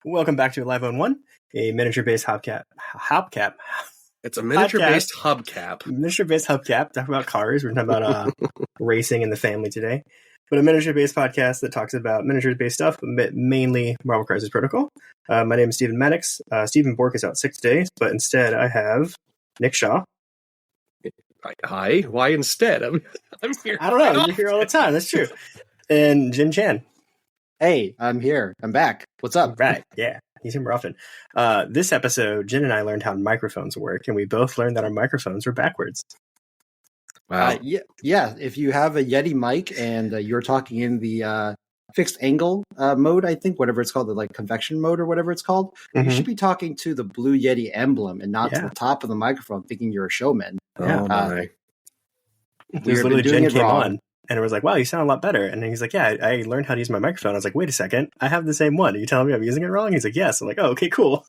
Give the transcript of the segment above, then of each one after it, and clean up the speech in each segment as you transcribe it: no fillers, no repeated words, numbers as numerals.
Welcome back to Live on One, a miniature-based hubcap. It's a miniature-based hubcap. Miniature-based hubcap. Talk about cars. We're talking about racing in the family today. But a miniature-based podcast that talks about miniature-based stuff, mainly Marvel Crisis Protocol. My name is Stephen Maddox. Stephen Bork is out sick today, but instead I have Nick Shaw. Hi. Why instead? I'm here. I don't know. You're here all the time. That's true. And Jian Chan. Hey, I'm here. I'm back. What's up? Right. Yeah. He's here more often. This episode, Jian and I learned how microphones work, and we both learned that our microphones were backwards. Wow. Yeah. If you have a Yeti mic and you're talking in the fixed angle mode, I think, whatever it's called, the like convection mode or whatever it's called, you should be talking to the blue Yeti emblem and not to the top of the microphone, thinking you're a showman. Oh my! Because literally Jen came on and it was like, "Wow, you sound a lot better." And then he's like, "Yeah, I learned how to use my microphone." I was like, "Wait a second, I have the same one. Are you telling me I'm using it wrong?" He's like, "Yes." I'm like, "Oh, okay, cool."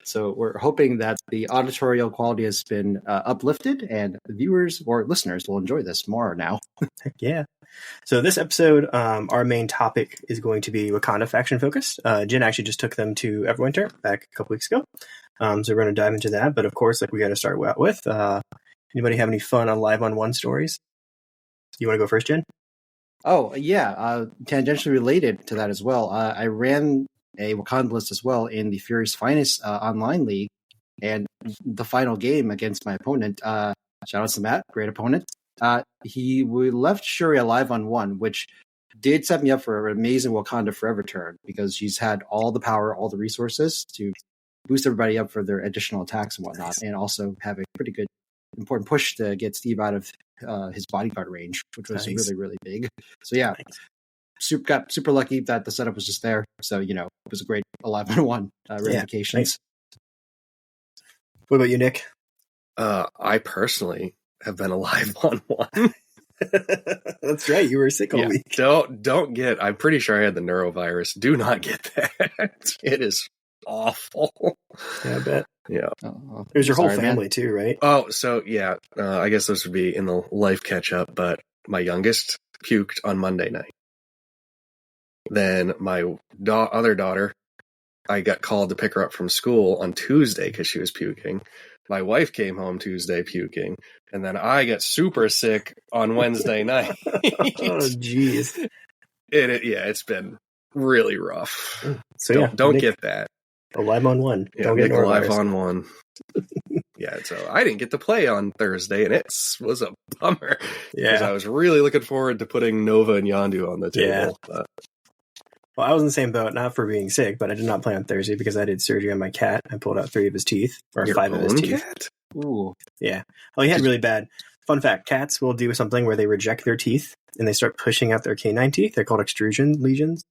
So we're hoping that the auditorial quality has been uplifted and the viewers or listeners will enjoy this more now. Heck yeah. So this episode, our main topic is going to be Wakanda faction focused. Jen actually just took them to Everwinter back a couple weeks ago. So we're going to dive into that. But of course, like we got to start out with, anybody have any fun on Live on One stories? You want to go first, Jen? Oh, yeah. Tangentially related to that as well. I ran a Wakanda list as well in the Furious Finest online league. And the final game against my opponent, shout out to Matt, great opponent. We left Shuri alive on one, which did set me up for an amazing Wakanda Forever turn because she's had all the power, all the resources to boost everybody up for their additional attacks and whatnot, and also have a pretty good, important push to get Steve out of his bodyguard range, which was really, really big. So yeah, got super lucky that the setup was just there. So, it was a great 11-1 ramifications. What about you, Nick? I personally have been alive on one. That's right. You were sick all week. Don't get. I'm pretty sure I had the neurovirus. Do not get that. It is awful. Yeah, I bet. Yeah. It was your whole family too, right? Oh, so yeah. I guess this would be in the life catch up. But my youngest puked on Monday night. Then my other daughter, I got called to pick her up from school on Tuesday because she was puking. My wife came home Tuesday puking, and then I got super sick on Wednesday night. Oh, jeez. It's been really rough. So don't get that. Alive on one. Yeah, don't get alive on one. Yeah, so I didn't get to play on Thursday, and it was a bummer. Yeah, because I was really looking forward to putting Nova and Yondu on the table. Yeah. Well, I was in the same boat, not for being sick, but I did not play on Thursday because I did surgery on my cat. I pulled out 3 of his teeth, or Your 5 of his teeth. Cat? Ooh. Yeah. Well, he had really bad. Fun fact, cats will do something where they reject their teeth and they start pushing out their canine teeth. They're called extrusion lesions.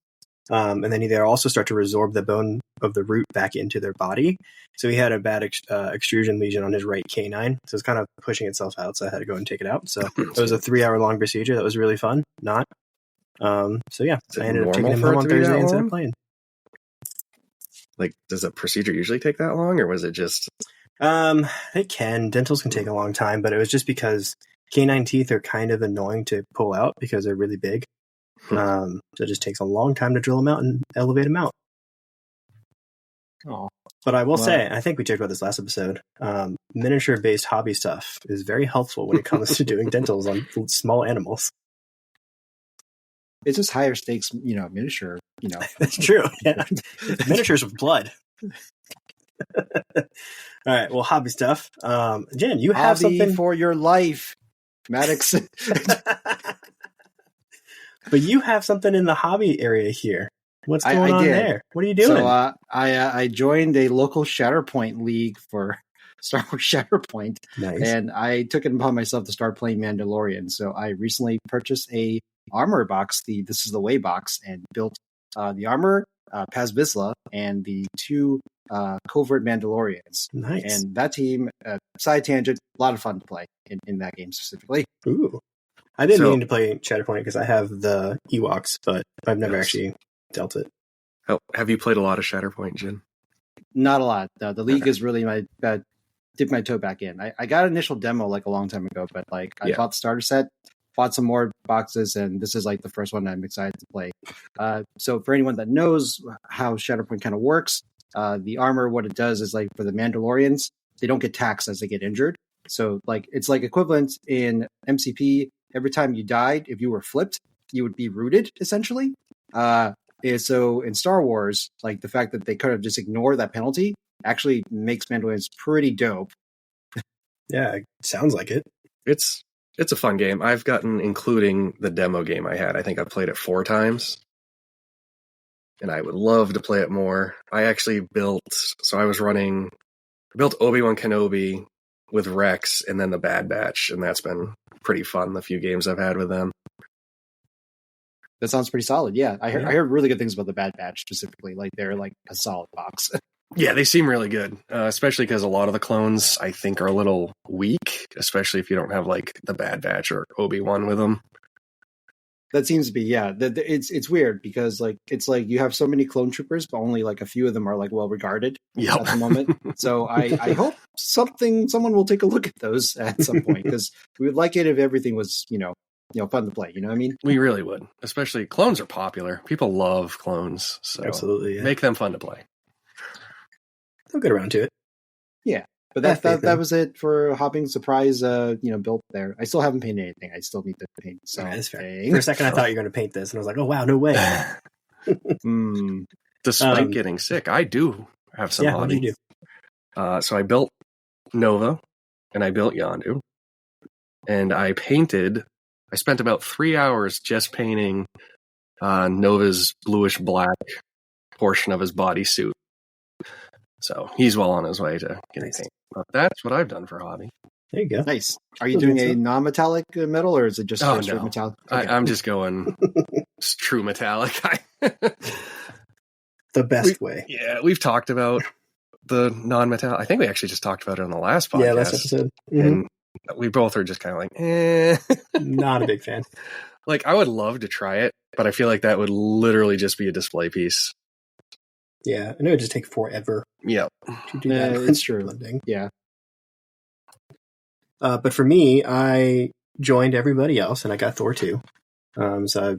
And then they also start to resorb the bone of the root back into their body. So he had a bad extrusion lesion on his right canine. So it's kind of pushing itself out. So I had to go and take it out. So it was a 3-hour-long procedure. That was really fun. So yeah, I ended up taking him home on Thursday instead of playing. Like, does a procedure usually take that long, or was it just? It can. Dentals can take a long time, but it was just because canine teeth are kind of annoying to pull out because they're really big. So it just takes a long time to drill them out and elevate them out. Oh, but I will say, I think we talked about this last episode. Miniature-based hobby stuff is very helpful when it comes to doing dentals on small animals. It's just higher stakes, miniature, That's true. Yeah. Miniatures with blood. All right. Well, hobby stuff. Jen, you have something for your life, Maddox. But you have something in the hobby area here. What's going on there? What are you doing? So I joined a local Shatterpoint league for Star Wars Shatterpoint. Nice. And I took it upon myself to start playing Mandalorian. So I recently purchased a armor box, This Is the Way box, and built the armor, Paz Vizsla, and the 2 covert Mandalorians. Nice. And that team, side tangent, a lot of fun to play in that game specifically. Ooh. I didn't mean to play Shatterpoint because I have the Ewoks, but I've never actually dealt it. Oh, have you played a lot of Shatterpoint, Jin? Not a lot. The league is really my dip my toe back in. I got an initial demo like a long time ago, but I bought the starter set, bought some more boxes, and this is like the first one I'm excited to play. So for anyone that knows how Shatterpoint kind of works, the armor, what it does is like for the Mandalorians, they don't get taxed as they get injured. So like it's like equivalent in MCP. Every time you died, if you were flipped, you would be rooted essentially. And so in Star Wars, like the fact that they kind of just ignore that penalty actually makes Mandalorians pretty dope. Yeah, it sounds like it. It's a fun game. I've gotten, including the demo game I had, I think I've played it 4 times. And I would love to play it more. I actually built Obi-Wan Kenobi with Rex and then the Bad Batch, and that's been pretty fun, the few games I've had with them. That sounds pretty solid. Yeah, I heard really good things about the Bad Batch specifically. Like they're like a solid box. Yeah, they seem really good, especially because a lot of the clones I think are a little weak, especially if you don't have like the Bad Batch or Obi-Wan with them. That seems to be, yeah. It's weird because like it's like you have so many clone troopers, but only like a few of them are like well regarded at the moment. So I hope someone will take a look at those at some point, because we would like it if everything was fun to play. You know what I mean? We really would. Especially clones are popular. People love clones, so absolutely, yeah. Make them fun to play. They'll get around to it. Yeah. But that was it for Hopping Surprise built there. I still haven't painted anything. I still need to paint something. For a second I thought you were going to paint this, and I was like, oh wow, no way. Despite getting sick, I do have some hobby. What do you do? So I built Nova and I built Yondu, and I spent about 3 hours just painting Nova's bluish black portion of his bodysuit. So he's well on his way to getting paint. But that's what I've done for hobby. There you go. Nice. Are you doing a non-metallic metal, or is it just straight metallic? Okay. I'm just going true metallic. The best way. Yeah, we've talked about the non-metallic. I think we actually just talked about it on the last podcast. Yeah, last episode. Mm-hmm. And we both are just kind of like, Not a big fan. Like, I would love to try it, but I feel like that would literally just be a display piece. Yeah, I know it would just take forever. Yeah, to do that. It's true. Blending. Yeah. But for me, I joined everybody else, and I got Thor 2. So I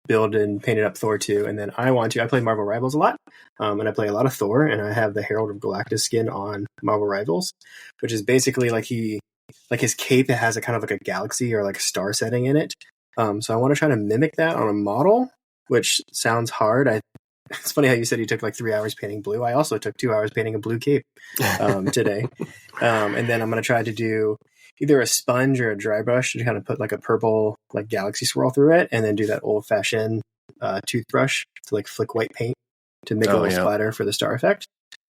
built and painted up Thor 2, and then I play Marvel Rivals a lot, and I play a lot of Thor, and I have the Herald of Galactus skin on Marvel Rivals, which is basically like his cape, it has a kind of like a galaxy or like a star setting in it. So I want to try to mimic that on a model, which sounds hard. It's funny how you said you took like 3 hours painting blue. I also took 2 hours painting a blue cape today. And then I'm going to try to do either a sponge or a dry brush to kind of put like a purple like galaxy swirl through it, and then do that old fashioned toothbrush to like flick white paint to make a little splatter for the star effect.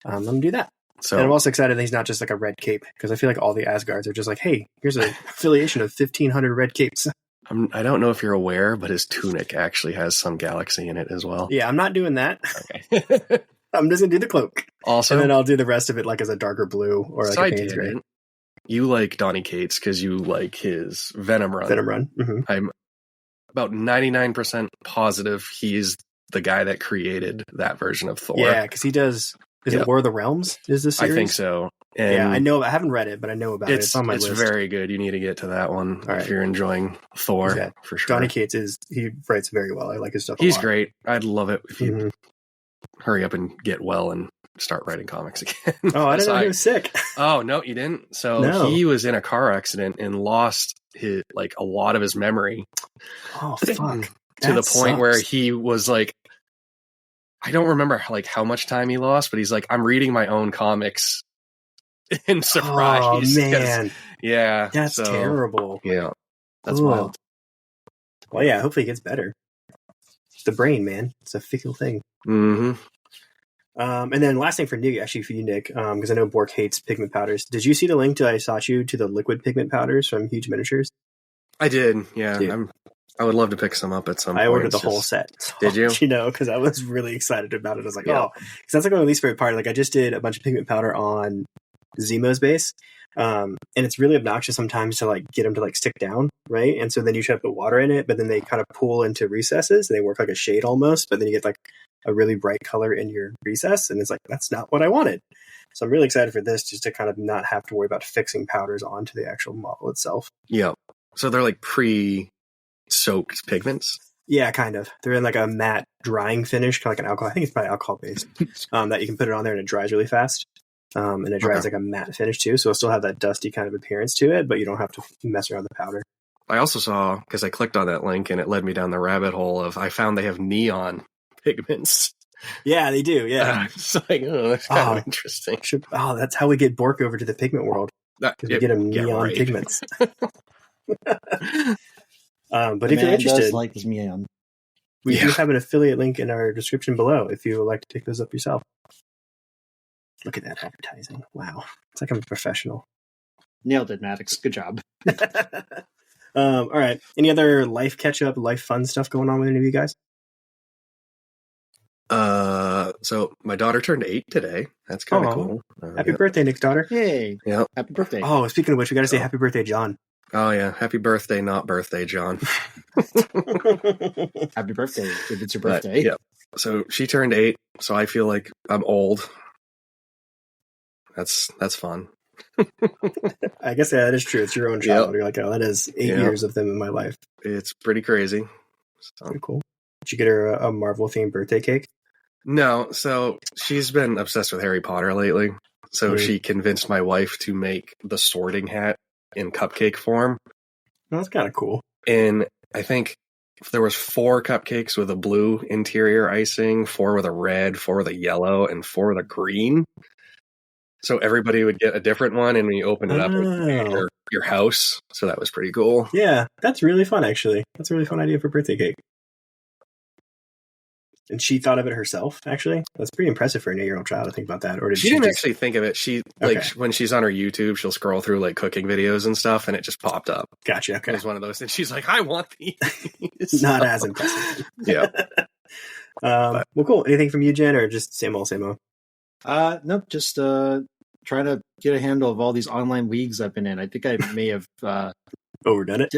I'm going to do that. So, and I'm also excited that he's not just like a red cape, because I feel like all the Asgards are just like, hey, here's an affiliation of 1,500 red capes. I don't know if you're aware, but his tunic actually has some galaxy in it as well. Yeah, I'm not doing that. Okay. I'm just going to do the cloak. Also, and then I'll do the rest of it like as a darker blue or like a Payne's gray. You like Donny Cates because you like his Venom Run. Mm-hmm. I'm about 99% positive he's the guy that created that version of Thor. Yeah, because he does... Is it War of the Realms? Is this series? I think so. And yeah, I know. I haven't read it, but I know about it. It's on my list. It's very good. You need to get to that one if you're enjoying Thor, for sure. Donny Cates he writes very well. I like his stuff a lot. He's great. I'd love it if you hurry up and get well and start writing comics again. Oh, I didn't know he was sick. Oh, no, you didn't? So he was in a car accident and lost a lot of his memory. Oh, fuck. To the point where he was like, I don't remember how much time he lost, but he's like, I'm reading my own comics in surprise. Oh, man. Yeah. That's terrible. Yeah. That's wild. Well, yeah, hopefully he gets better. The brain, man. It's a fickle thing. Mm-hmm. And then last thing for you, Nick, because I know Bork hates pigment powders. Did you see the link to Aisatsu to the liquid pigment powders from Huge Miniatures? I did, yeah. I would love to pick some up at some point. I ordered the whole set. Did you? Because I was really excited about it. I was like, because that's like my least favorite part. Like, I just did a bunch of pigment powder on Zemo's base, and it's really obnoxious sometimes to like get them to like stick down, right? And so then you try to put water in it, but then they kind of pool into recesses, and they work like a shade almost, but then you get like a really bright color in your recess, and it's like, that's not what I wanted. So I'm really excited for this, just to kind of not have to worry about fixing powders onto the actual model itself. Yeah. So they're like soaked pigments. Yeah, kind of. They're in like a matte drying finish, kind of like an alcohol. I think it's probably alcohol based. That you can put it on there and it dries really fast. And it dries like a matte finish too, so it'll still have that dusty kind of appearance to it, but you don't have to mess around with the powder. I also saw, because I clicked on that link and it led me down the rabbit hole of, I found they have neon pigments. Yeah, they do. Yeah, it's like, that's kind of interesting. That's how we get Bork over to the pigment world, because we get him neon pigments. But if you're interested, does like his neon. We do have an affiliate link in our description below if you would like to pick those up yourself. Look at that advertising. Wow. It's like I'm a professional. Nailed it, Maddox. Good job. All right. Any other life catch-up, life fun stuff going on with any of you guys? So my daughter turned 8 today. That's kind of cool. Happy birthday, Nick's daughter. Hey. Yep. Happy birthday. Oh, speaking of which, we got to say happy birthday, John. Oh, yeah. Happy birthday, not birthday, John. Happy birthday if it's your birthday. Yeah. So she turned 8, so I feel like I'm old. That's fun. I guess that is true. It's your own child. You're like, oh, that is 8 years of them in my life. It's pretty crazy. So. Pretty cool. Did you get her a Marvel-themed birthday cake? No. So she's been obsessed with Harry Potter lately. So she convinced my wife to make the Sorting Hat in cupcake form. Well, that's kind of cool. And I think there was 4 cupcakes with a blue interior icing, 4 with a red, 4 with a yellow, and 4 with a green. So everybody would get a different one, and when you open it up, it would be your house. So that was pretty cool. Yeah, that's really fun, actually. That's a really fun idea for birthday cake. And she thought of it herself, actually. That's pretty impressive for an 8-year-old child to think about that. Or did she didn't actually think of it. She when she's on her YouTube, she'll scroll through like cooking videos and stuff, and it just popped up. Gotcha. Okay. It was one of those things. She's like, I want these. Not as impressive. Yeah. Well, cool. Anything from you, Jen, or just same old, same old? Nope. Just trying to get a handle of all these online leagues I've been in. I think I may have overdone it.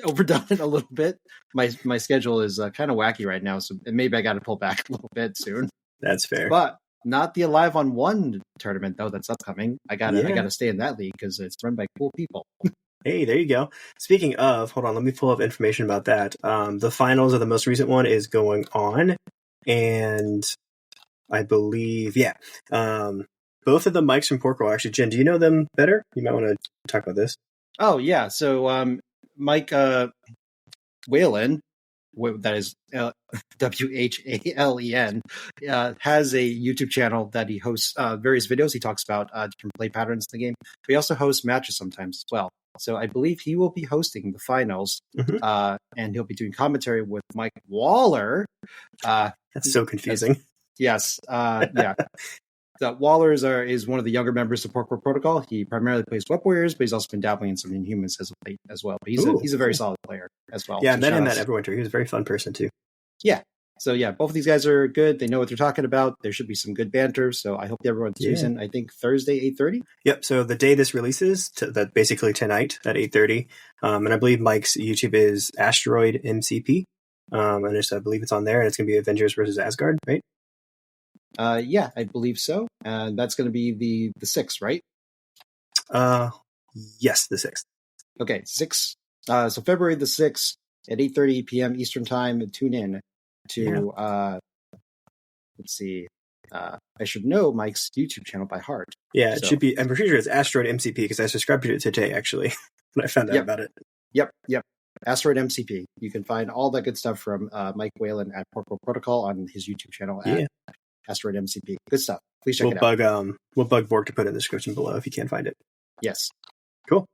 Overdone it a little bit. My schedule is kind of wacky right now, so maybe I got to pull back a little bit soon. That's fair. But not the Alive on One tournament though. That's upcoming. I gotta stay in that league because it's run by cool people. Hey, there you go. Speaking of, hold on, let me pull up information about that. The finals of the most recent one is going on, and I believe, both of the Mikes from Porkroll. Actually, Jen, do you know them better? You might want to talk about this. Oh, yeah. So Mike Whalen, that is Whalen, has a YouTube channel that he hosts various videos. He talks about different play patterns in the game. But he also hosts matches sometimes as well. So I believe he will be hosting the finals, and he'll be doing commentary with Mike Waller. That's so confusing. Yes. Yeah. Waller is one of the younger members of Porkroll Protocol. He primarily plays Web Warriors, but he's also been dabbling in some Inhumans as of late as well. But he's a very solid player as well. Yeah, I met him at Everwinter. He was a very fun person too. Yeah. So yeah, both of these guys are good. They know what they're talking about. There should be some good banter. So I hope everyone tunes in. I think Thursday, 8:30. Yep. So the day this releases, that basically tonight at 8:30. And I believe Mike's YouTube is Asteroid MCP. And I believe it's on there, and it's going to be Avengers versus Asgard, right? Yeah, I believe so. And that's going to be the 6th, right? Yes, the 6th. Okay, 6. So February the 6th at 8:30 p.m. Eastern Time. Tune in to let's see. I should know Mike's YouTube channel by heart. Yeah, it should be. I'm pretty sure it's Asteroid MCP because I subscribed to it today actually when I found out about it. Yep. Asteroid MCP. You can find all that good stuff from Mike Whalen at Porkroll Protocol on his YouTube channel at Asteroid MCP. Good stuff. Please check it out. We'll bug Borg to put it in the description below if you can't find it. Yes. Cool.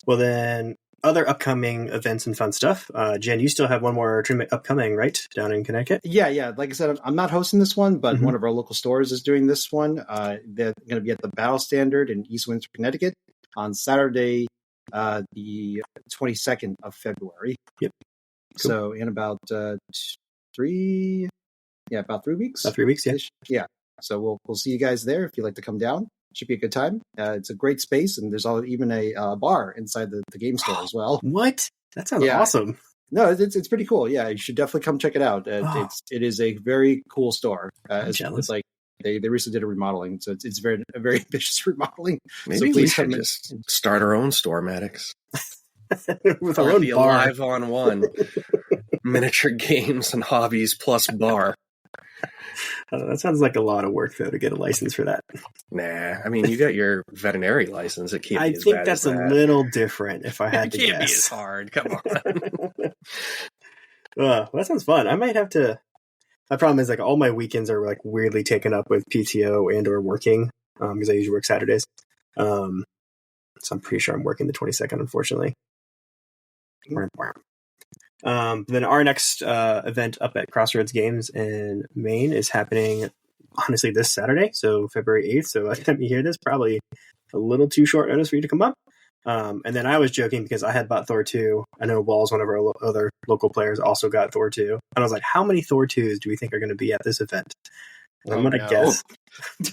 Well then, other upcoming events and fun stuff. Jen, you still have one more tournament upcoming, right? Down in Connecticut? Yeah. Like I said, I'm not hosting this one, but one of our local stores is doing this one. They're going to be at the Battle Standard in East Windsor, Connecticut on Saturday, the 22nd of February. Yep. Cool. So in about 3 weeks. About 3 weeks, yeah. Yeah. So we'll see you guys there if you'd like to come down. Should be a good time. It's a great space, and there's even a bar inside the game store as well. What? That sounds awesome. No, it's pretty cool. Yeah, you should definitely come check it out. It is a very cool store. It's like they recently did a remodeling, so it's a very ambitious remodeling. Maybe we should just start our own store, Maddox. with our own the bar. Alive on One. Miniature games and hobbies plus bar. That sounds like a lot of work, though, to get a license for that. Nah, I mean, you got your veterinary license. It can't be I as think bad that's as a that. little different, if I had to It can't be as guess. hard. Come on. Well, that sounds fun. I might have to... My problem is, like, all my weekends are, like, weirdly taken up with PTO and or working, because I usually work Saturdays. So I'm pretty sure I'm working the 22nd, unfortunately. Then our next event up at Crossroads Games in Maine is happening, honestly, this Saturday, so February 8th. So by the time you hear this, probably a little too short notice for you to come up. And then I was joking because I had bought Thor 2. I know Walls, one of our other local players, also got Thor 2. And I was like, how many Thor 2s do we think are going to be at this event? And I'm going to guess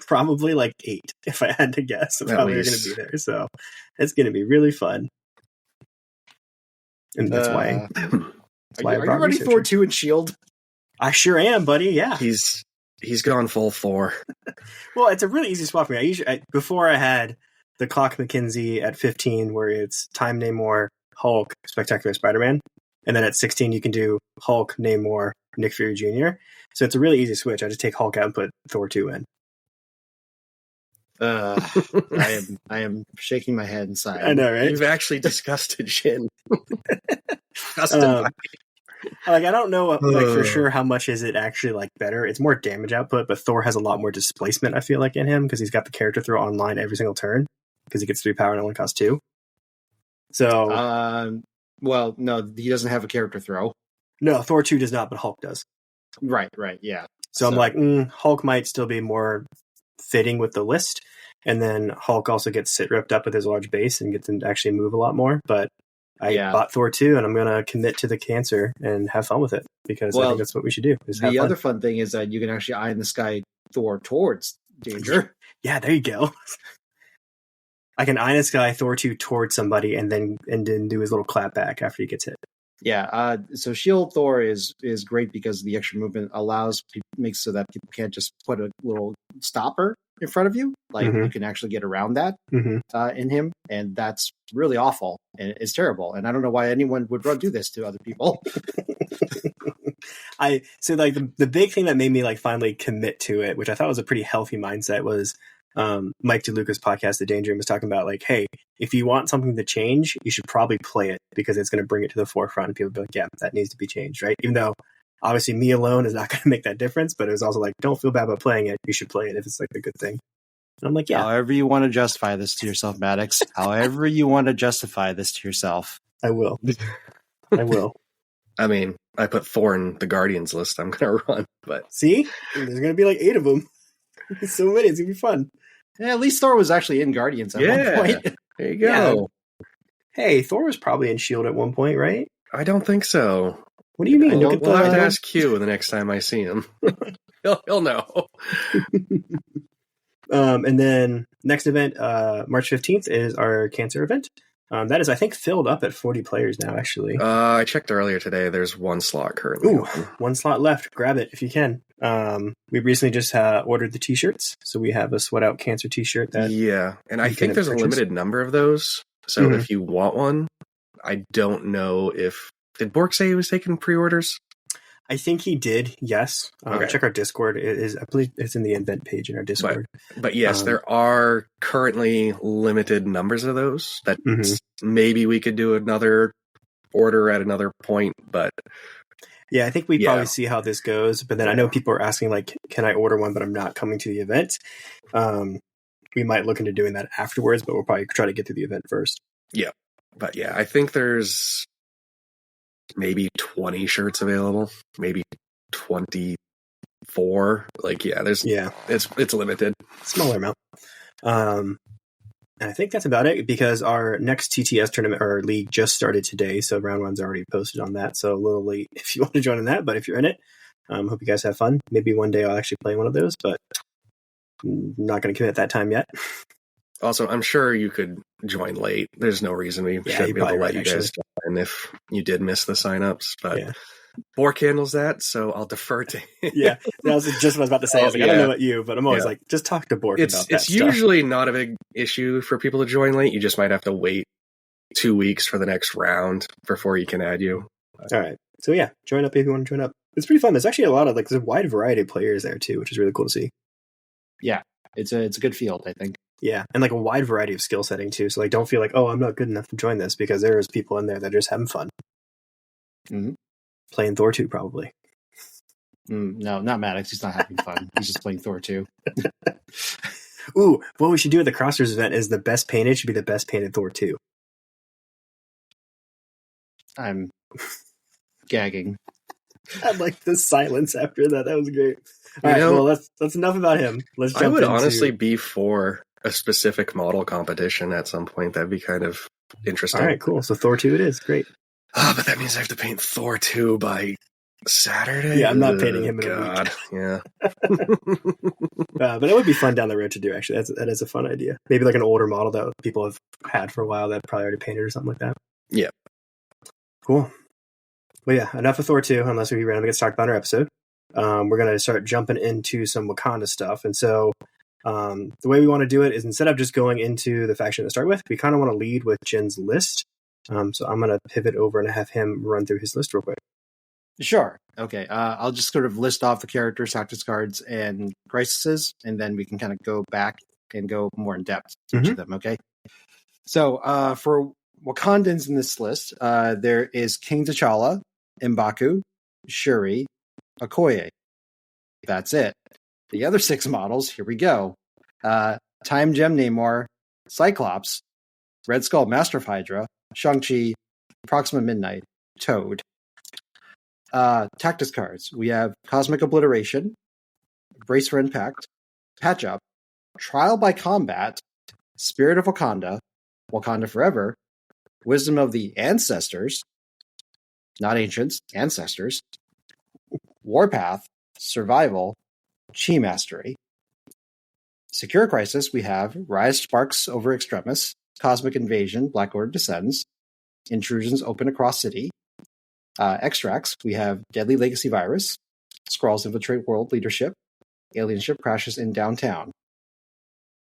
probably like 8, if I had to guess. Probably are going to be there. So it's going to be really fun. And that's why. Are you ready for Thor 2 and S.H.I.E.L.D.? I sure am, buddy. Yeah. He's gone full Thor. Well, it's a really easy swap for me. Before I had the Clock McKinsey at 15, where it's Time Namor, Hulk, Spectacular Spider-Man. And then at 16, you can do Hulk, Namor, Nick Fury Jr. So it's a really easy switch. I just take Hulk out and put Thor 2 in. I am shaking my head inside. I know, right? You've actually disgusted Jian. Like, I don't know, like, for sure how much is it actually, like, better. It's more damage output, but Thor has a lot more displacement, I feel like, in him, because he's got the character throw online every single turn, because he gets 3 power and it only costs 2. So... well, no, he doesn't have a character throw. No, Thor 2 does not, but Hulk does. Right, yeah. So I'm like, Hulk might still be more fitting with the list, and then Hulk also gets sit ripped up with his large base and gets to actually move a lot more, but I bought Thor 2, and I'm going to commit to the cancer and have fun with it, because I think that's what we should do. The other fun thing is that you can actually eye in the sky Thor towards danger. Yeah, there you go. I can eye in the sky Thor 2 towards somebody and then do his little clap back after he gets hit. Yeah, so S.H.I.E.L.D. Thor is great because the extra movement makes so that people can't just put a little stopper in front of you. Like, you can actually get around that in him, and that's really awful, and it's terrible. And I don't know why anyone would do this to other people. So like the big thing that made me like finally commit to it, which I thought was a pretty healthy mindset, was Mike DeLuca's podcast, The Danger Room, was talking about, like, hey, if you want something to change, you should probably play it, because it's going to bring it to the forefront, and people will be like, yeah, that needs to be changed, right? Even though obviously me alone is not going to make that difference, but it was also like, don't feel bad about playing it. You should play it if it's like a good thing. And I'm like, yeah. However you want to justify this to yourself, Maddox. However you want to justify this to yourself. I will. I will. I mean, I put Thor in the Guardians list. I'm going to run, but... See? There's going to be like 8 of them. So many. It's going to be fun. Yeah, at least Thor was actually in Guardians at one point. There you go. Yeah. Hey, Thor was probably in S.H.I.E.L.D. at one point, right? I don't think so. What do you mean? We'll have to ask Q the next time I see him. he'll know. And then next event, March 15th, is our cancer event. That is, I think, filled up at 40 players now, actually. I checked earlier today. There's 1 slot currently. Ooh, 1 slot left. Grab it if you can. We recently just ordered the t-shirts. So we have a Sweat Out Cancer t-shirt. And I think there's a limited number of those. So if you want one, I don't know if... Did Bork say he was taking pre-orders? I think he did, yes. Okay. Check our Discord. I believe it's in the event page in our Discord. But yes, there are currently limited numbers of those that maybe we could do another order at another point, but... Yeah, I think we probably see how this goes, but then I know people are asking, like, can I order one, but I'm not coming to the event? We might look into doing that afterwards, but we'll probably try to get to the event first. Yeah. But yeah, I think there's maybe 20 shirts available, maybe 24. Like, it's limited. Smaller amount. And I think that's about it, because our next TTS tournament or league just started today, so round 1's already posted on that, so a little late if you want to join in that, but if you're in it, hope you guys have fun. Maybe one day I'll actually play one of those, but I'm not going to commit that time yet. Also, I'm sure you could join late. There's no reason we shouldn't be able to let you guys join if you did miss the signups, but Bork handles that, so I'll defer to him. Yeah, that was just what I was about to say. I was like, I don't know about you, but I'm always like, just talk to Bork about that It's usually not a big issue for people to join late. You just might have to wait 2 weeks for the next round before he can add you. All right. So yeah, join up if you want to join up. It's pretty fun. There's actually a lot of there's a wide variety of players there too, which is really cool to see. Yeah, it's a good field, I think. Yeah, and a wide variety of skill setting too. So don't feel like, oh, I'm not good enough to join this, because there's people in there that are just having fun. Mm-hmm. Playing Thor 2 probably. No, not Maddox. He's not having fun. He's just playing Thor 2. Ooh, what we should do at the Crossers event is the best painted should be the best painted Thor 2. I'm gagging. I like the silence after that. That was great. All right, well, that's enough about him. Let's jump into... honestly be for a specific model competition at some point. That'd be kind of interesting. All right, cool. So Thor 2 it is. Great. But that means I have to paint Thor 2 by Saturday? Yeah, I'm not painting him in a week. Yeah. But it would be fun down the road to do, actually. That is a fun idea. Maybe an older model that people have had for a while that probably already painted or something like that. Yeah. Cool. Well, yeah, enough of Thor 2, unless we randomly get talked about in our episode. We're going to start jumping into some Wakanda stuff. And so the way we want to do it is, instead of just going into the faction to start with, we kind of want to lead with Jian's list. So I'm going to pivot over and have him run through his list real quick. Sure. Okay. I'll just sort of list off the characters, tactics cards, and crises, and then we can kind of go back and go more in depth to each of them. Okay. So for Wakandans in this list, there is King T'Challa, Baku, Shuri, Okoye. That's it. The other 6 models, here we go. Time Gem Namor, Cyclops, Red Skull Master Hydra, Shang-Chi, Proxima Midnight, Toad. Tactics cards. We have Cosmic Obliteration, Brace for Impact, Patch Up, Trial by Combat, Spirit of Wakanda, Wakanda Forever, Wisdom of the Ancestors, not Ancients, Ancestors, Warpath, Survival, Chi Mastery. Secure Crisis, we have Rise Sparks over Extremis, Cosmic Invasion, Black Order Descends, Intrusions Open Across City. Extracts, we have Deadly Legacy Virus, Skrulls Infiltrate World Leadership, Alien Ship Crashes in Downtown.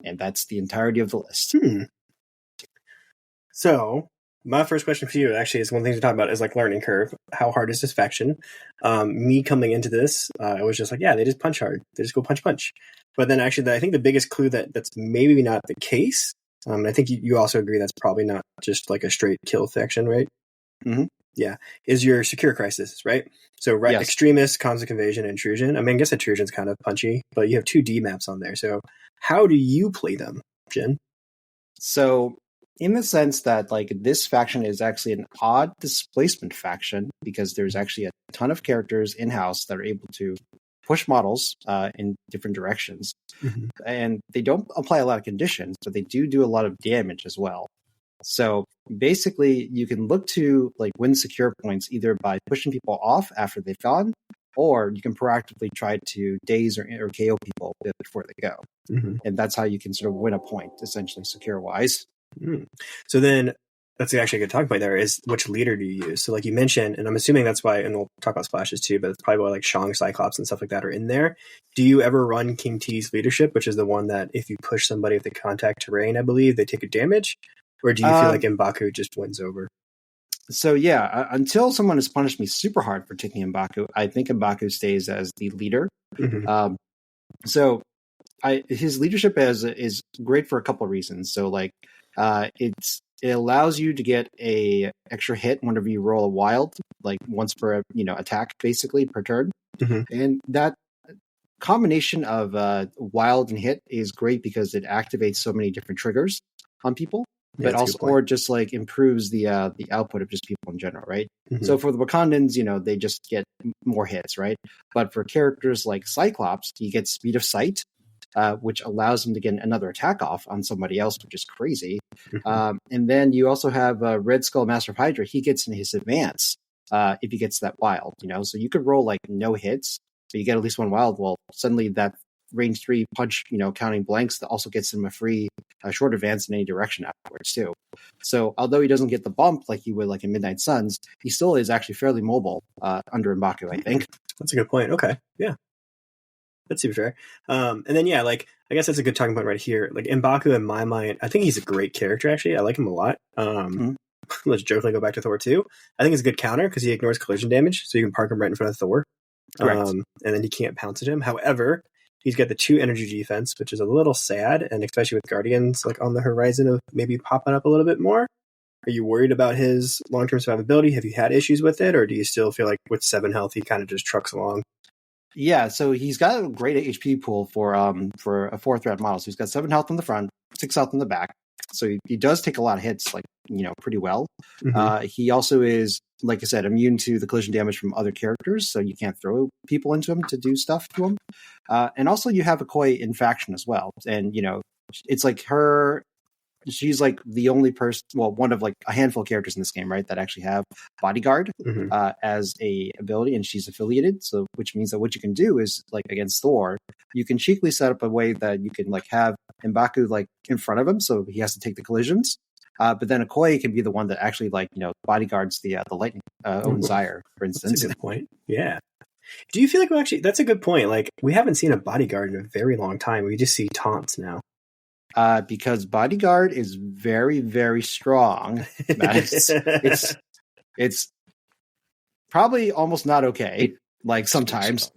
And that's the entirety of the list. So, my first question for you actually is one thing to talk about is learning curve. How hard is this faction? Me coming into this, I was just yeah, they just punch hard. They just go punch. But then actually, I think the biggest clue that's maybe not the case, I think you also agree that's probably not just a straight kill faction, right? Mm-hmm. Yeah, is your secure crisis, right? So, right, yes. Extremis, Cosmic Invasion, Intrusion. I mean, I guess Intrusion's kind of punchy, but you have 2 D maps on there. So, how do you play them, Jian? So, in the sense that this faction is actually an odd displacement faction, because there's actually a ton of characters in-house that are able to push models in different directions. Mm-hmm. And they don't apply a lot of conditions, but they do a lot of damage as well. So basically, you can look to win secure points either by pushing people off after they've gone, or you can proactively try to daze or KO people before they go. Mm-hmm. And that's how you can sort of win a point, essentially, secure-wise. So then, that's actually a good talk point there, is which leader do you use? So you mentioned, and I'm assuming that's why, and we'll talk about splashes too, but it's probably why Shang, Cyclops, and stuff like that are in there. Do you ever run King T's leadership, which is the one that if you push somebody with the contact terrain, I believe, they take a damage? Or do you feel Baku just wins over? So yeah, until someone has punished me super hard for taking Baku, I think Baku stays as the leader. Mm-hmm. So his leadership is great for a couple of reasons. So it allows you to get a extra hit whenever you roll a wild, once per attack basically per turn. Mm-hmm. And that combination of wild and hit is great because it activates so many different triggers on people. But also, or just improves the output of just people in general, right? Mm-hmm. So for the Wakandans, they just get more hits, right? But for characters like Cyclops, you get speed of sight, which allows him to get another attack off on somebody else, which is crazy. Mm-hmm. And then you also have Red Skull Master of Hydra. He gets in his advance if he gets that wild, So you could roll no hits, but you get at least one wild. Well, suddenly that range 3 punch, counting blanks, that also gets him a free short advance in any direction afterwards too. So although he doesn't get the bump like he would in Midnight Suns, he still is actually fairly mobile under Baku, I think. That's a good point. Okay. Yeah. That seems fair. And then, yeah, I guess that's a good talking point right here. Baku, in my mind, I think he's a great character, actually. I like him a lot. let's jokingly go back to Thor 2. I think it's a good counter because he ignores collision damage, so you can park him right in front of Thor. Correct. And then he can't pounce at him. However, he's got the 2 energy defense, which is a little sad, and especially with Guardians like on the horizon of maybe popping up a little bit more. Are you worried about his long-term survivability? Have you had issues with it, or do you still feel like with 7 health he kind of just trucks along? Yeah, so he's got a great HP pool for a 4-threat model. So he's got 7 health in the front, 6 health in the back. So he does take a lot of hits, like, pretty well. Mm-hmm. He also is, like I said, immune to the collision damage from other characters, so you can't throw people into him to do stuff to him. And also you have Okoye in faction as well. And, it's like she's like the only person, well, one of like a handful of characters in this game, right, that actually have bodyguard as a ability, and she's affiliated. So, which means that what you can do is, like against Thor, you can cheekily set up a way that you can like have Baku like in front of him, so he has to take the collisions. But then Okoye can be the one that actually like bodyguards the lightning Owen Zire, for instance. That's a good point. Yeah. Do you feel like that's a good point? Like we haven't seen a bodyguard in a very long time. We just see taunts now. Because bodyguard is very, very strong. It's probably almost not okay. Like sometimes.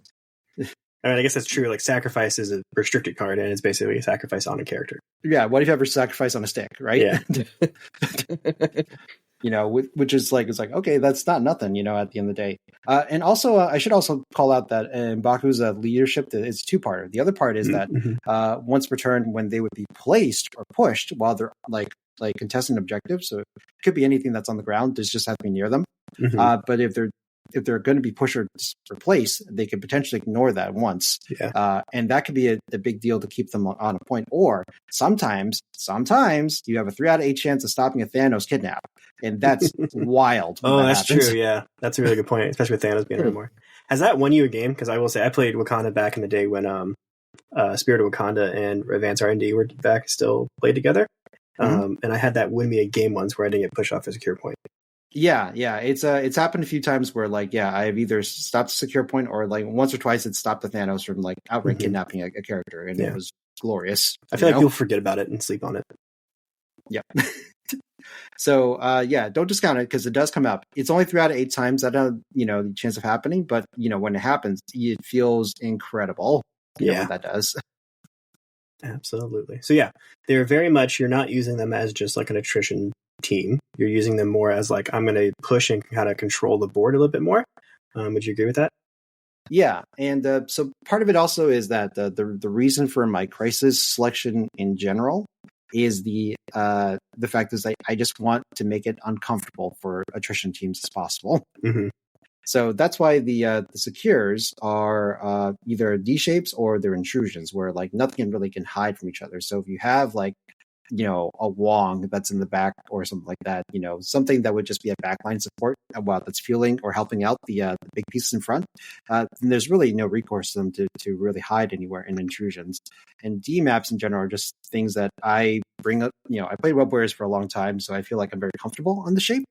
I mean, I guess that's true. Like sacrifice is a restricted card, and it's basically a sacrifice on a character. Yeah. What if you ever sacrifice on a stick, right? Yeah. Which is like, it's like, okay, that's not nothing, at the end of the day. And also, I should also call out that in Baku's leadership, it's 2-parter. The other part is that once per turn, when they would be placed or pushed while they're like contesting objectives, so it could be anything that's on the ground, just have to be near them. But if they're going to be pushed or replaced, they could potentially ignore that once. Yeah. And that could be a big deal to keep them on a point. Or sometimes you have a 3 out of 8 chance of stopping a Thanos kidnap. And that's wild. That's true. Yeah. That's a really good point, especially with Thanos being more. Has that won you a game? Because I will say I played Wakanda back in the day when Spirit of Wakanda and Advanced R&D were back still played together. And I had that win me a game once where I didn't get pushed off a secure point. Yeah. It's happened a few times where I've either stopped a secure point or like once or twice it stopped the Thanos from like outright kidnapping a character, and it was glorious. I feel like people forget about it and sleep on it. Yeah. So don't discount it because it does come up. It's only 3 out of 8 times that the chance of happening, but when it happens, it feels incredible. What that does. Absolutely. So yeah, they're very much, you're not using them as just like an attrition team. You're using them more as like, I'm going to push and kind of control the board a little bit more. Would you agree with that? Yeah, and so part of it also is that the reason for my crisis selection in general is the fact is I just want to make it uncomfortable for attrition teams as possible. So that's why the secures are either D shapes or they're intrusions, where like nothing really can hide from each other. So if you have like a Wong that's in the back or something like that, something that would just be a backline support while that's fueling or helping out the big pieces in front, then there's really no recourse to them to really hide anywhere in intrusions. And D maps in general are just things that I bring up. I played web warriors for a long time, so I feel like I'm very comfortable on the shape,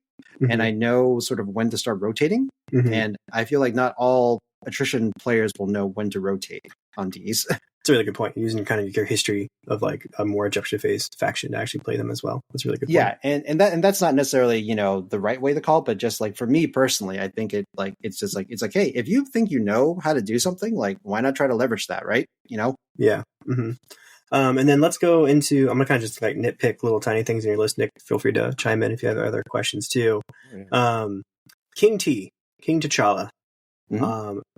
and I know sort of when to start rotating. And I feel like not all attrition players will know when to rotate on Ds. It's a really good point. Using kind of your history of like a more objective phase faction to actually play them as well. That's a really good point. Yeah, and that's not necessarily the right way to call it, but just like for me personally, I think it's like hey, if you think you know how to do something, like why not try to leverage that, right? Yeah. And then let's go into, I'm gonna kind of just like nitpick little tiny things in your list. Nick, feel free to chime in if you have other questions too. King T'Challa.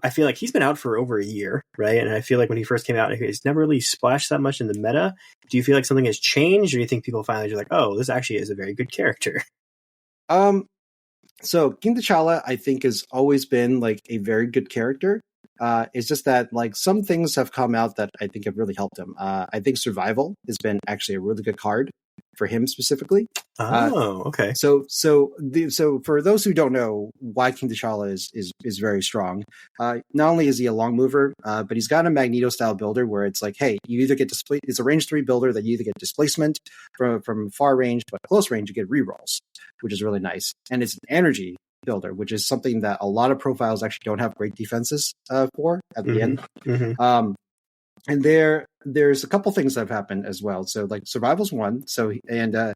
I feel like he's been out for over a year, right? And I feel like when he first came out, he's never really splashed that much in the meta. Do you feel like something has changed, or do you think people finally are like, oh, this actually is a very good character? So King T'Challa, I think, has always been like a very good character. It's just that like some things have come out that I think have really helped him. I think Survival has been actually a really good card for him specifically. Okay. So for those who don't know why King T'Challa is very strong, not only is he a long mover, but he's got a Magneto style builder where it's like, hey, you either get it's a range 3 builder that you either get displacement from far range, but close range you get rerolls, which is really nice. And it's an energy builder, which is something that a lot of profiles actually don't have great defenses for at the end. And there's a couple things that have happened as well. So like Survival's one. So and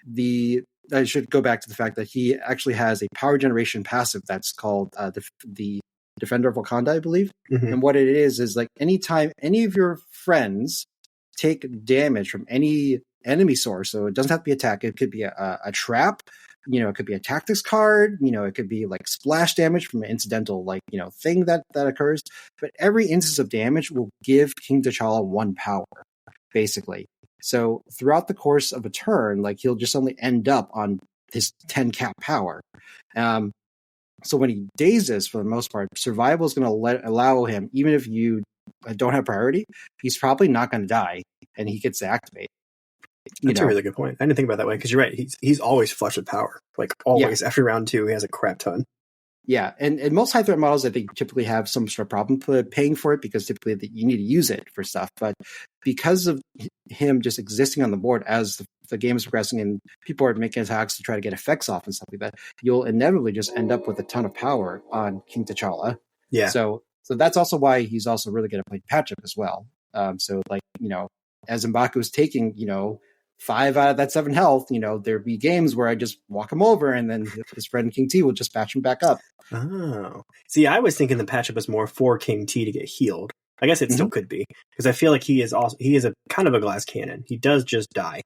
the I should go back to the fact that he actually has a power generation passive that's called the Defender of Wakanda, I believe. Mhm. And what it is like anytime any of your friends take damage from any enemy source, so it doesn't have to be attack, it could be a trap, it could be a tactics card, it could be like splash damage from an incidental thing that occurs. But every instance of damage will give King T'Challa 1 power, basically. So throughout the course of a turn, he'll just only end up on his 10 cap power. So when he dazes, for the most part, survival is going to allow him, even if you don't have priority, he's probably not going to die, and he gets to activate. That's a really good point. I didn't think about it that way, because you're right. He's always flush with power. Always. After round 2, he has a crap ton. Yeah, and most high threat models, I think, typically have some sort of problem paying for it, because typically you need to use it for stuff. But because of him just existing on the board as the game is progressing and people are making attacks to try to get effects off and stuff like that, you'll inevitably just end up with a ton of power on King T'Challa. Yeah. So that's also why he's also really good at playing patchup as well. As M'Baku is taking, 5 out of that 7 health, there'd be games where I just walk him over and then his friend King T will just patch him back up. Oh. See, I was thinking the patchup was more for King T to get healed. I guess it still could be, because I feel like he is a kind of a glass cannon. He does just die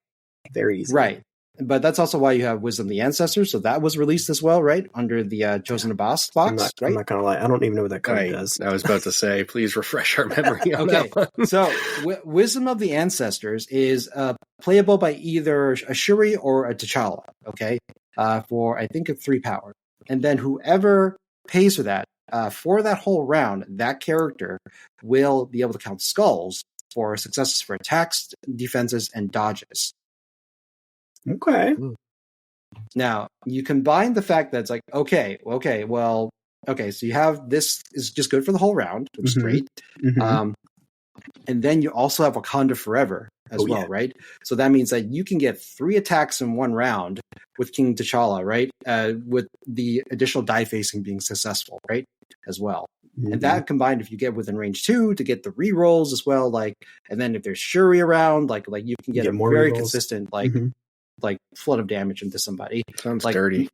very easily. Right. But that's also why you have Wisdom of the Ancestors. So that was released as well, right? Under the Chosen Abbas box, right? I'm not going to lie. I don't even know what that card does. I was about to say, please refresh our memory on that one. So Wisdom of the Ancestors is playable by either a Shuri or a T'Challa, okay? For, I think, a 3 power. And then whoever pays for that whole round, that character will be able to count skulls for successes for attacks, defenses, and dodges. Okay. Now, you combine the fact that it's like, okay, so you have this is just good for the whole round, which is great. Mm-hmm. And then you also have Wakanda Forever as well, right? So that means that you can get 3 attacks in 1 round with King T'Challa, right? With the additional die facing being successful, right? As well. Mm-hmm. And that combined, if you get within range 2 to get the rerolls as well, and then if there's Shuri around, you can get a more very consistent, flood of damage into somebody. Sounds dirty.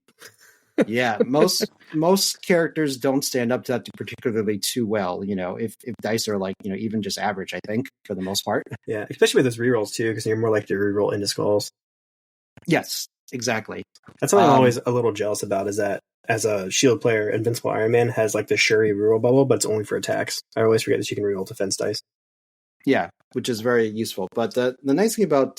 Yeah, most characters don't stand up to that particularly too well. If dice are even just average, I think, for the most part. Yeah, especially with those rerolls too, because you're more likely to reroll into skulls. Yes, exactly. That's something I'm always a little jealous about. Is that as a shield player, Invincible Iron Man has the Shuri reroll bubble, but it's only for attacks. I always forget that you can reroll defense dice. Yeah, which is very useful. But the nice thing about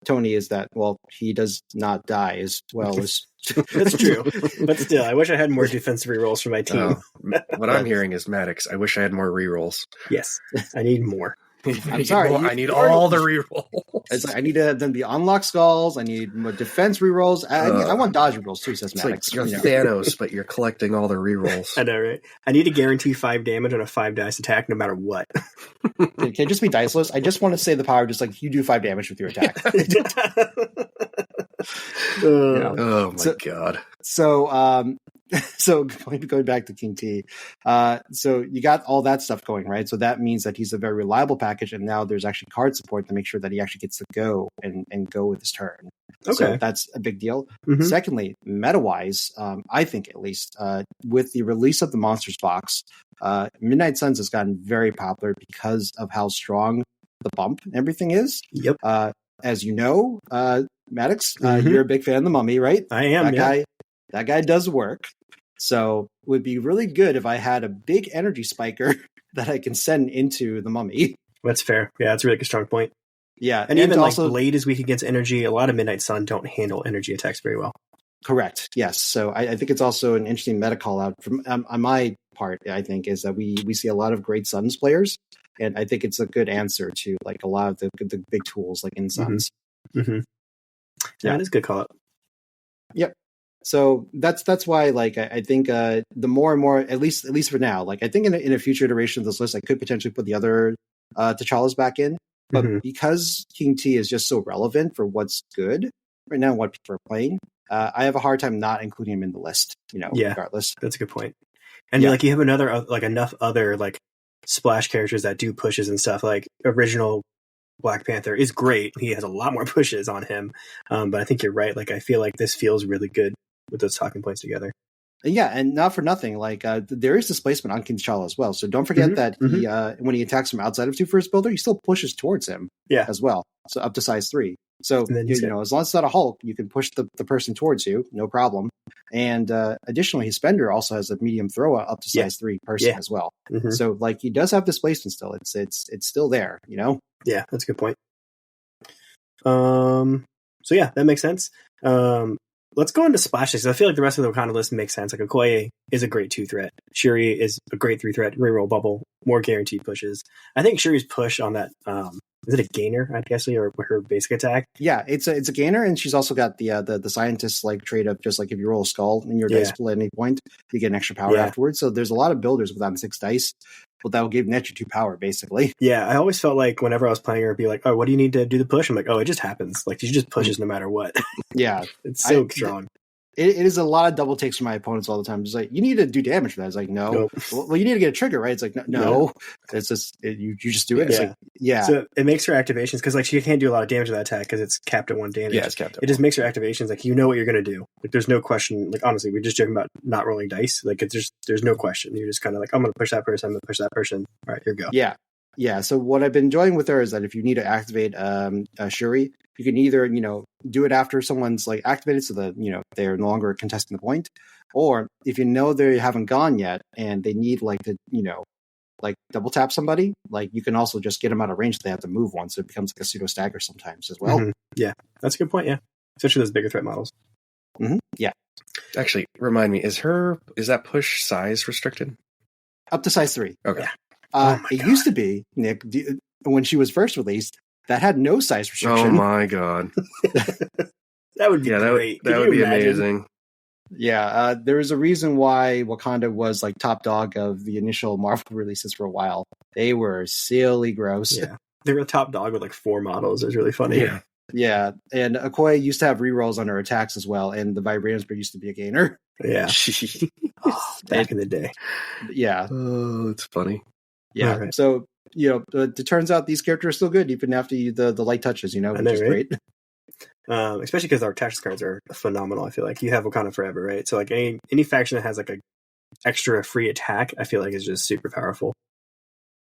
Tony is that, he does not die as well as... That's true. But still, I wish I had more defensive rerolls for my team. What I'm hearing is, Maddox, I wish I had more rerolls. Yes, I need more. I'm sorry. I need all the rerolls. It's I need to then be unlock skulls. I need more defense rerolls. I want dodge rerolls too, says Maddox. You're Thanos, but you're collecting all the rerolls. I know, right? I need to guarantee 5 damage on a 5 dice attack no matter what. Can it just be diceless? I just want to say the power, just you do 5 damage with your attack. Oh my god. So going back to King T, so you got all that stuff going, right? So that means that he's a very reliable package, and now there's actually card support to make sure that he actually gets to go and go with his turn. Okay. So that's a big deal. Mm-hmm. Secondly, meta-wise, I think at least, with the release of the Monsters box, Midnight Suns has gotten very popular because of how strong the bump and everything is. Yep. As you know, Maddox, you're a big fan of the Mummy, right? I am. That guy does work. So it would be really good if I had a big energy spiker that I can send into the Mummy. That's fair. Yeah, that's a really strong point. Yeah. And even also, Blade is weak against energy. A lot of Midnight Sun don't handle energy attacks very well. Correct. Yes. So I think it's also an interesting meta call out from on my part, I think, is that we see a lot of great Suns players. And I think it's a good answer to a lot of the big tools in Suns. Mm-hmm. Yeah, it is a good call out. Yep. So that's why I think the more and more, at least for now, I think in a future iteration of this list, I could potentially put the other T'Challas back in. But because King T is just so relevant for what's good right now, what people are playing, I have a hard time not including him in the list. Regardless. That's a good point. And you have another enough other splash characters that do pushes and stuff, like original Black Panther is great. He has a lot more pushes on him. But I think you're right. Like, I feel like this feels really good with those talking points together. Yeah, and not for nothing, like there is displacement on King T'Challa as well. So don't forget that he, when he attacks from outside of 2-First Builder, he still pushes towards him as well. So up to size 3. So you know, as long as it's not a Hulk, you can push the person towards you, no problem. And additionally, his Spender also has a medium throw up to size 3 person as well. So like he does have displacement still. It's still there, you know. Yeah, that's a good point. So yeah, that makes sense. Let's go into splashes. I feel like the rest of the Wakanda list makes sense. Like Okoye is a great 2-threat. Shuri is a great 3-threat. Reroll bubble, more guaranteed pushes. I think Shuri's push on that, is it a gainer, I guess, or her basic attack? Yeah, it's a gainer, and she's also got the scientist like trait of just like if you roll a skull in your dice pool at any point, you get an extra power afterwards. So there's a lot of builders with on 6 dice, but that will give an extra 2 power basically. Yeah, I always felt like whenever I was playing her, it'd be like, oh, what do you need to do the push? I'm like, oh, it just happens. Like she just pushes no matter what. Yeah, it's so strong. It is a lot of double takes from my opponents all the time. It's like, you need to do damage for that. It's like, no. Nope. Well, you need to get a trigger, right? It's like, no. It's just, you just do it. It's like, So it makes her activations, because like she can't do a lot of damage with that attack because it's capped at 1 damage. Yeah, it's capped at It just makes her activations like, you know what you're going to do. Like there's no question. Like honestly, we're just joking about not rolling dice. Like there's no question. You're just kind of like, I'm going to push that person. I'm going to push that person. All right, here we go. Yeah. Yeah. So what I've been enjoying with her is that if you need to activate Shuri, you can either, you know, do it after someone's like activated so that, you know, they're no longer contesting the point. Or if you know they haven't gone yet and they need like to, you know, like double tap somebody, like you can also just get them out of range. They have to move once. So it becomes like a pseudo stagger sometimes as well. Yeah, that's a good point. Yeah. Especially those bigger threat models. Yeah. Actually, remind me, is that push size restricted? Up to size 3. Okay. Yeah. It used to be, Nick, when she was first released, that had no size restriction. Oh my god. That would be great. That would be amazing. Yeah, there was a reason why Wakanda was like top dog of the initial Marvel releases for a while. They were silly gross. Yeah. They were a top dog with like 4 models. It was really funny. Yeah. Yeah, and Okoye used to have rerolls on her attacks as well, and the Vibranium Spear used to be a gainer. Yeah. Back in the day. Yeah. Oh, it's funny. Yeah. Right. So, you know, it turns out these characters are still good even after the light touches, you know, which is great. Especially because our tactics cards are phenomenal. I feel like you have Wakanda Forever, right? So like any faction that has like a extra free attack, I feel like is just super powerful.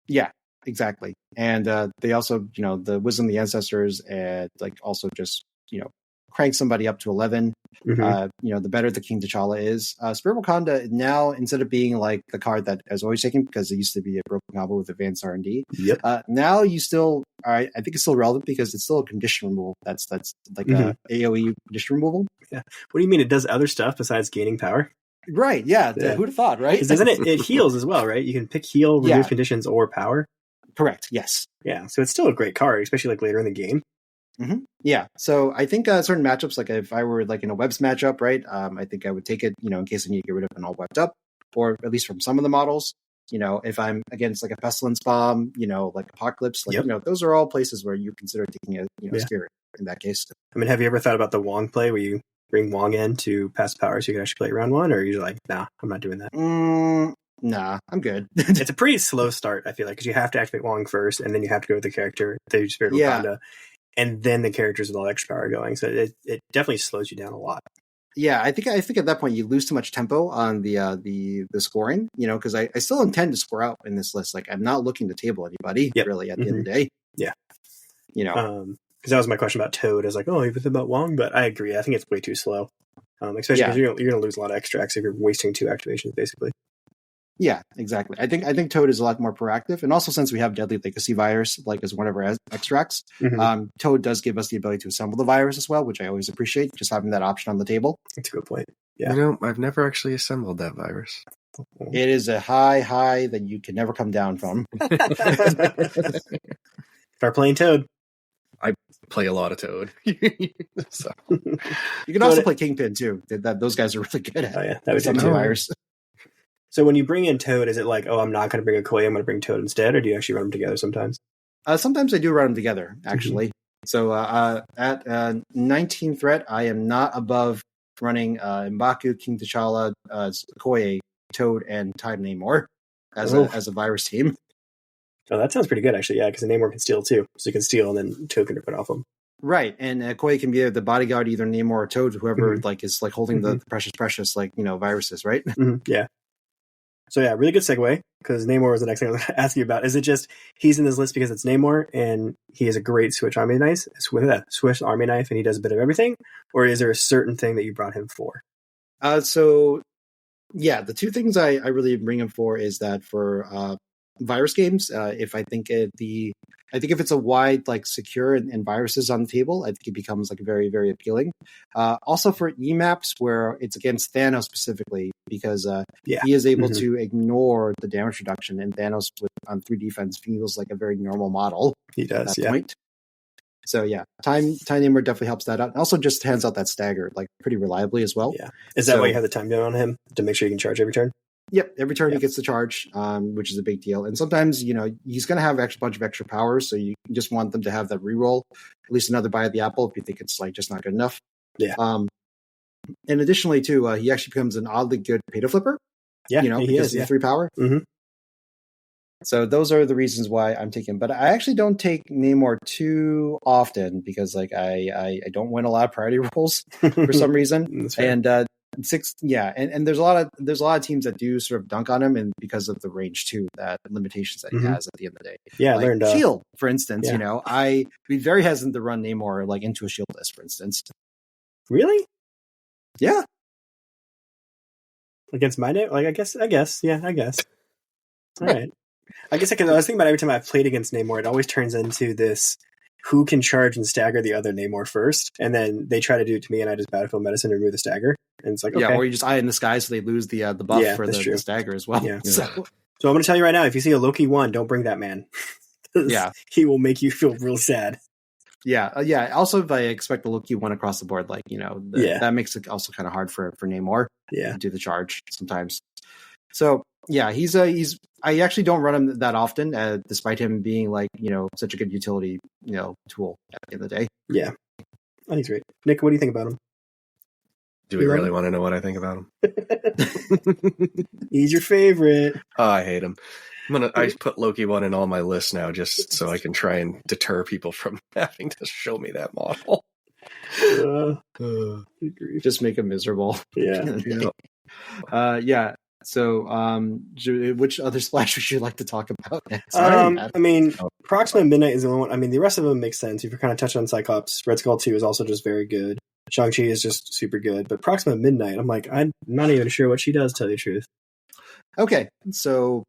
Yeah, exactly. And they also, you know, the Wisdom of the Ancestors, and like also just, you know, crank somebody up to 11. You know, the better the King T'Challa is. Spirit Wakanda now, instead of being like the card that I was always taking because it used to be a broken combo with advanced R&D. Now you still, I think it's still relevant because it's still a condition removal. That's like AoE condition removal. Yeah. What do you mean? It does other stuff besides gaining power? Right. Yeah. Who'd have thought? Right. Doesn't it? It heals as well, right? You can pick heal, remove conditions, or power. Correct. Yes. Yeah. So it's still a great card, especially like later in the game. Yeah, so I think certain matchups, like if I were like in a webs matchup, right, I think I would take it, you know, in case I need to get rid of an all webbed up, or at least from some of the models. You know, if I'm against like a pestilence bomb, you know, like apocalypse, like you know, those are all places where you consider taking a spirit in that case. I mean, have you ever thought about the Wong play where you bring Wong in to pass power so you can actually play round 1, or are you like, nah, I'm not doing that? Nah, I'm good. It's a pretty slow start, I feel like, because you have to activate Wong first, and then you have to go with the character, the Spirit of Wakanda. And then the characters with all extra power going, so it definitely slows you down a lot. Yeah, I think at that point you lose too much tempo on the scoring, you know, because I still intend to score out in this list. Like I'm not looking to table anybody really at the end of the day. Yeah, you know, because that was my question about Toad. I was like, oh, even about Wong, but I agree. I think it's way too slow, especially because you're going to lose a lot of extracts if you're wasting 2 activations, basically. Yeah, exactly. I think Toad is a lot more proactive, and also since we have Deadly Legacy virus like as one of our extracts, Toad does give us the ability to assemble the virus as well, which I always appreciate. Just having that option on the table. That's a good point. Yeah, you know, I've never actually assembled that virus. It is a high that you can never come down from. Start playing Toad. I play a lot of Toad. So. You can also play Kingpin too. Those guys are really good at that was the virus. So when you bring in Toad, is it like, oh, I'm not going to bring Okoye, I'm going to bring Toad instead, or do you actually run them together sometimes? Sometimes I do run them together, actually. So at 19 threat, I am not above running Baku, King T'Challa, Okoye, Toad, and Tide Namor as a virus team. Oh, that sounds pretty good, actually. Yeah, because Namor can steal too, so you can steal and then Toad can rip it off him. Right, and Okoye can be the bodyguard, either Namor or Toad, whoever is holding the precious viruses, right? Yeah. So yeah, really good segue, because Namor was the next thing I was going to ask you about. Is it just he's in this list because it's Namor and he has a great Swiss Army knife, and he does a bit of everything, or is there a certain thing that you brought him for? So yeah, the two things I really bring him for is that for virus games, if I think if it's a wide secure and viruses on the table, I think it becomes very, very appealing. Also for E-maps where it's against Thanos specifically, because he is able to ignore the damage reduction, and Thanos on 3 defense feels like a very normal model. He does, at that point. So yeah, Time Namor definitely helps that out. And also just hands out that stagger pretty reliably as well. Yeah. Is that why you have the time down on him, to make sure you can charge every turn? Yep, every turn he gets the charge, which is a big deal. And sometimes, he's going to have a bunch of extra powers, so you just want them to have that reroll, at least another bite of the apple if you think it's just not good enough. Yeah. And additionally, too, he actually becomes an oddly good peta flipper. Yeah, because of the 3 power. Mm-hmm. So those are the reasons why I'm taking. But I actually don't take Namor too often because I don't win a lot of priority rolls for some reason. And and there's a lot of teams that do sort of dunk on him, and because of the range too, that limitations that he has at the end of the day. Yeah, I learned shield, for instance. I'd be very hesitant to run Namor into a shield list, for instance. Really? Yeah. Against my name? I guess. Yeah, I guess. All right. I guess I was thinking about every time I've played against Namor, it always turns into this who can charge and stagger the other Namor first, and then they try to do it to me, and I just Battlefield Medicine and remove the stagger. And it's okay. Yeah, or you just eye in the sky so they lose the buff for the stagger as well. Yeah. So I'm going to tell you right now, if you see a Loki 1, don't bring that man. Yeah. He will make you feel real sad. Yeah, yeah. Also, if I expect the Loki 1 across the board, that makes it also kind of hard for Namor to do the charge sometimes. So yeah, he's I actually don't run him that often, despite him being such a good utility tool at the end of the day. Yeah, I think he's great. Nick, what do you think about him? Do we really want to know what I think about him? He's your favorite. Oh, I hate him. I put Loki 1 in all my lists now just so I can try and deter people from having to show me that model. Just make him miserable. Yeah. Yeah. So, which other splash would you like to talk about next? Proxima Midnight is the only one. I mean, the rest of them make sense. If you're kind of touched on Cyclops, Red Skull 2 is also just very good. Shang-Chi is just super good. But Proxima Midnight, I'm not even sure what she does, to tell you the truth. Okay, so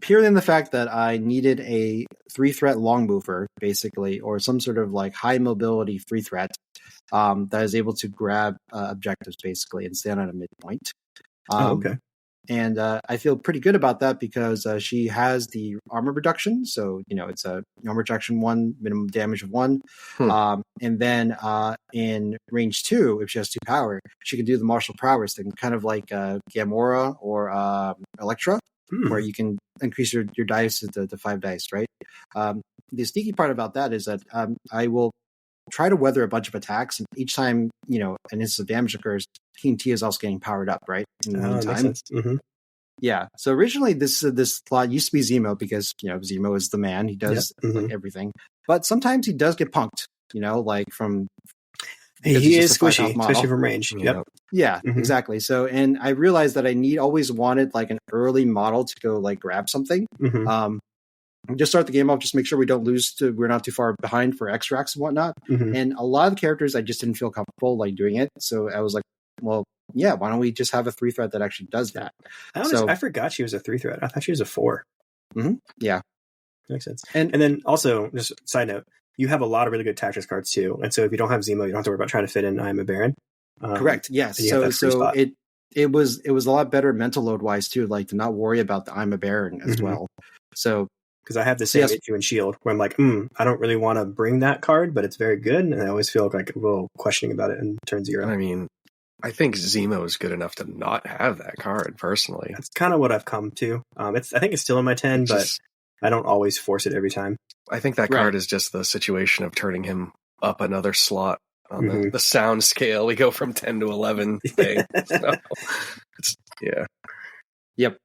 purely in the fact that I needed a 3-threat long mover, basically, or some sort of high mobility 3-threat that is able to grab objectives, basically, and stand on a midpoint. Okay. And I feel pretty good about that because she has the armor reduction. So, it's a armor reduction 1, minimum damage of 1. And then in range 2, if she has 2 power, she can do the martial prowess thing, kind of like Gamora or Elektra, where you can increase your dice to 5 dice, right? The sneaky part about that is that I will try to weather a bunch of attacks, and each time an instance of damage occurs, King T is also getting powered up, right? In the meantime. Mm-hmm. Yeah. So originally this plot used to be Zemo because Zemo is the man. He does everything, but sometimes he does get punked. From he is squishy, especially from range. Yep. Yeah, exactly. So, and I realized that I always wanted an early model to go grab something. Just start the game off, just make sure we don't lose we're not too far behind for extracts and whatnot. And a lot of the characters I just didn't feel comfortable doing it. So I was like, well, yeah, why don't we just have a 3-threat that actually does that? I forgot she was a 3-threat. I thought she was a 4. Yeah. Makes sense. And then also, just side note, you have a lot of really good tactics cards too. And so if you don't have Zemo, you don't have to worry about trying to fit in I Am a Baron. Correct. Yes. So it was a lot better mental load wise too, to not worry about the I'm a Baron as well. So because I have the same issue in Shield where I'm like, I don't really want to bring that card, but it's very good, and I always feel a little questioning about it in turn 0. I mean, I think Zemo is good enough to not have that card personally. That's kind of what I've come to. I think it's still in my 10, but I don't always force it every time. I think that card is just the situation of turning him up another slot on the sound scale. We go from 10 to 11 thing. So, Yep.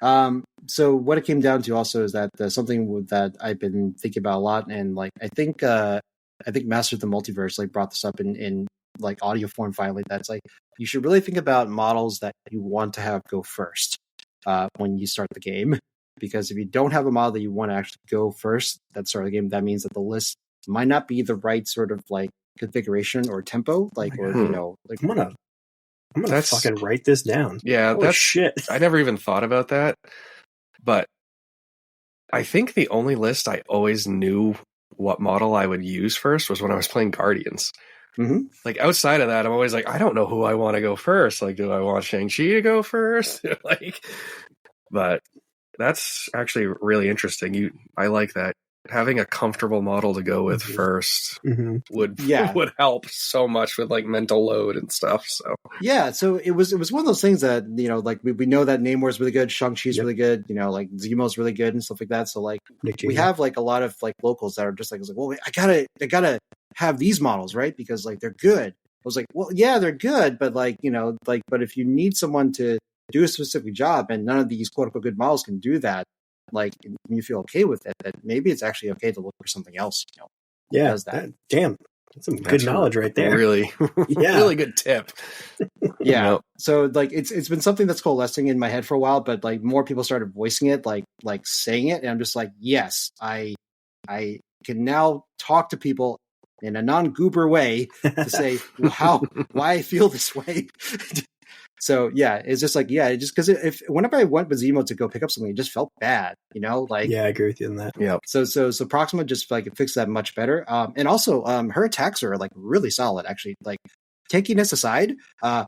So what it came down to also is that something that I've been thinking about a lot, and like I think Master of the Multiverse like brought this up in like audio form finally. That's like you should really think about models that you want to have go first when you start the game, because if you don't have a model that you want to actually go first at the start of the game, that means that the list might not be the right sort of like configuration or tempo, like or you know, like I'm gonna fucking write this down. Yeah, Holy shit. I never even thought about that, but I think the only list I always knew what model I would use first was when I was playing Guardians. Mm-hmm. Like outside of that, I'm always like, I don't know who I want to go first. Like, do I want Shang-Chi to go first? Like, but that's actually really interesting. I like that. Having a comfortable model to go with first would help so much with like mental load and stuff. So so it was one of those things that, you know, like we know that Namor is really good, Shang-Chi's really good, you know, like Zemo's really good and stuff like that. So like we have like a lot of like locals that are just like, well, I gotta have these models, right? Because like they're good. I was like, well, yeah, they're good, but like, you know, like, but if you need someone to do a specific job and none of these quote unquote good models can do that, like you feel okay with it, that maybe it's actually okay to look for something else, you know. Yeah, does that. Damn, that's some good knowledge right there. Really, really good tip. Yeah. So like it's been something that's coalescing in my head for a while, but like more people started voicing it, like saying it, and I'm just like, yes, I can now talk to people in a non-goober way to say why I feel this way. So yeah, it's just like, yeah, just because whenever I went with Zemo to go pick up something, it just felt bad, you know, like, yeah, I agree with you on that. Yeah. So Proxima just like fixed that much better. And also her attacks are like really solid, actually. Like tankiness aside, a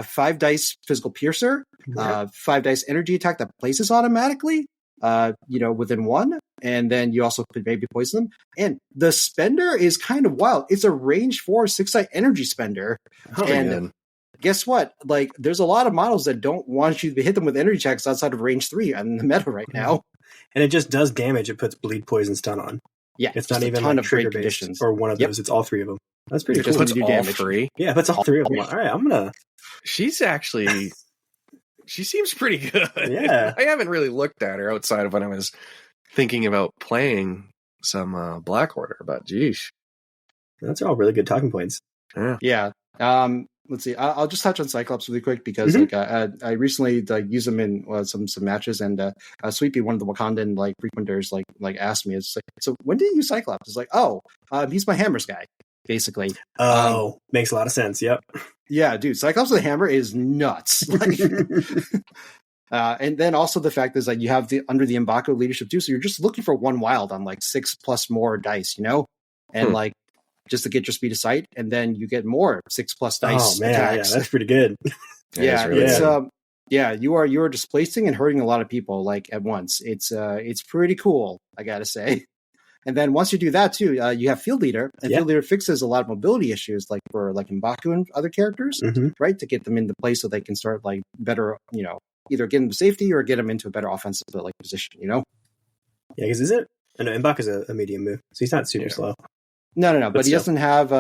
5 dice physical piercer, 5 dice energy attack that places automatically, you know, within 1. And then you also could maybe poison them. And the spender is kind of wild. It's a range 4 6-die energy spender. Oh, and man. Guess what? Like, there's a lot of models that don't want you to hit them with energy checks outside of range 3 on the meta right now. And it just does damage. It puts bleed, poison, stun on. Yeah, it's not even like trigger based or one of those. It's all 3 of them. That's pretty cool. Just puts all 3. Yeah, it puts all 3 of them. All right, I'm gonna. She's actually. She seems pretty good. Yeah, I haven't really looked at her outside of when I was thinking about playing some Black Order, but geez, that's all really good talking points. Yeah. Let's see. I'll just touch on Cyclops really quick because like I recently used them in some matches, and Sweepy, one of the Wakandan like frequenters, like asked me, it's like, so when did you use Cyclops? It's like, he's my hammers guy, basically. Makes a lot of sense. Yep. Yeah, dude, Cyclops with a hammer is nuts. Like, and then also the fact is that you have under the Baku leadership too, so you're just looking for 1 wild on like 6+ more dice, you know, and like. Just to get your speed of sight, and then you get more 6+ dice. Oh man, attacks. yeah, that's pretty good. You are displacing and hurting a lot of people like at once. It's pretty cool, I gotta say. And then once you do that too, you have Field Leader, and Field Leader fixes a lot of mobility issues, like for like M'Baku and other characters, right? To get them into place so they can start like better, you know, either get them to safety or get them into a better offensive like position, you know? Yeah, because is it? I know M'Baku's a medium move, so he's not super slow. No. But he doesn't have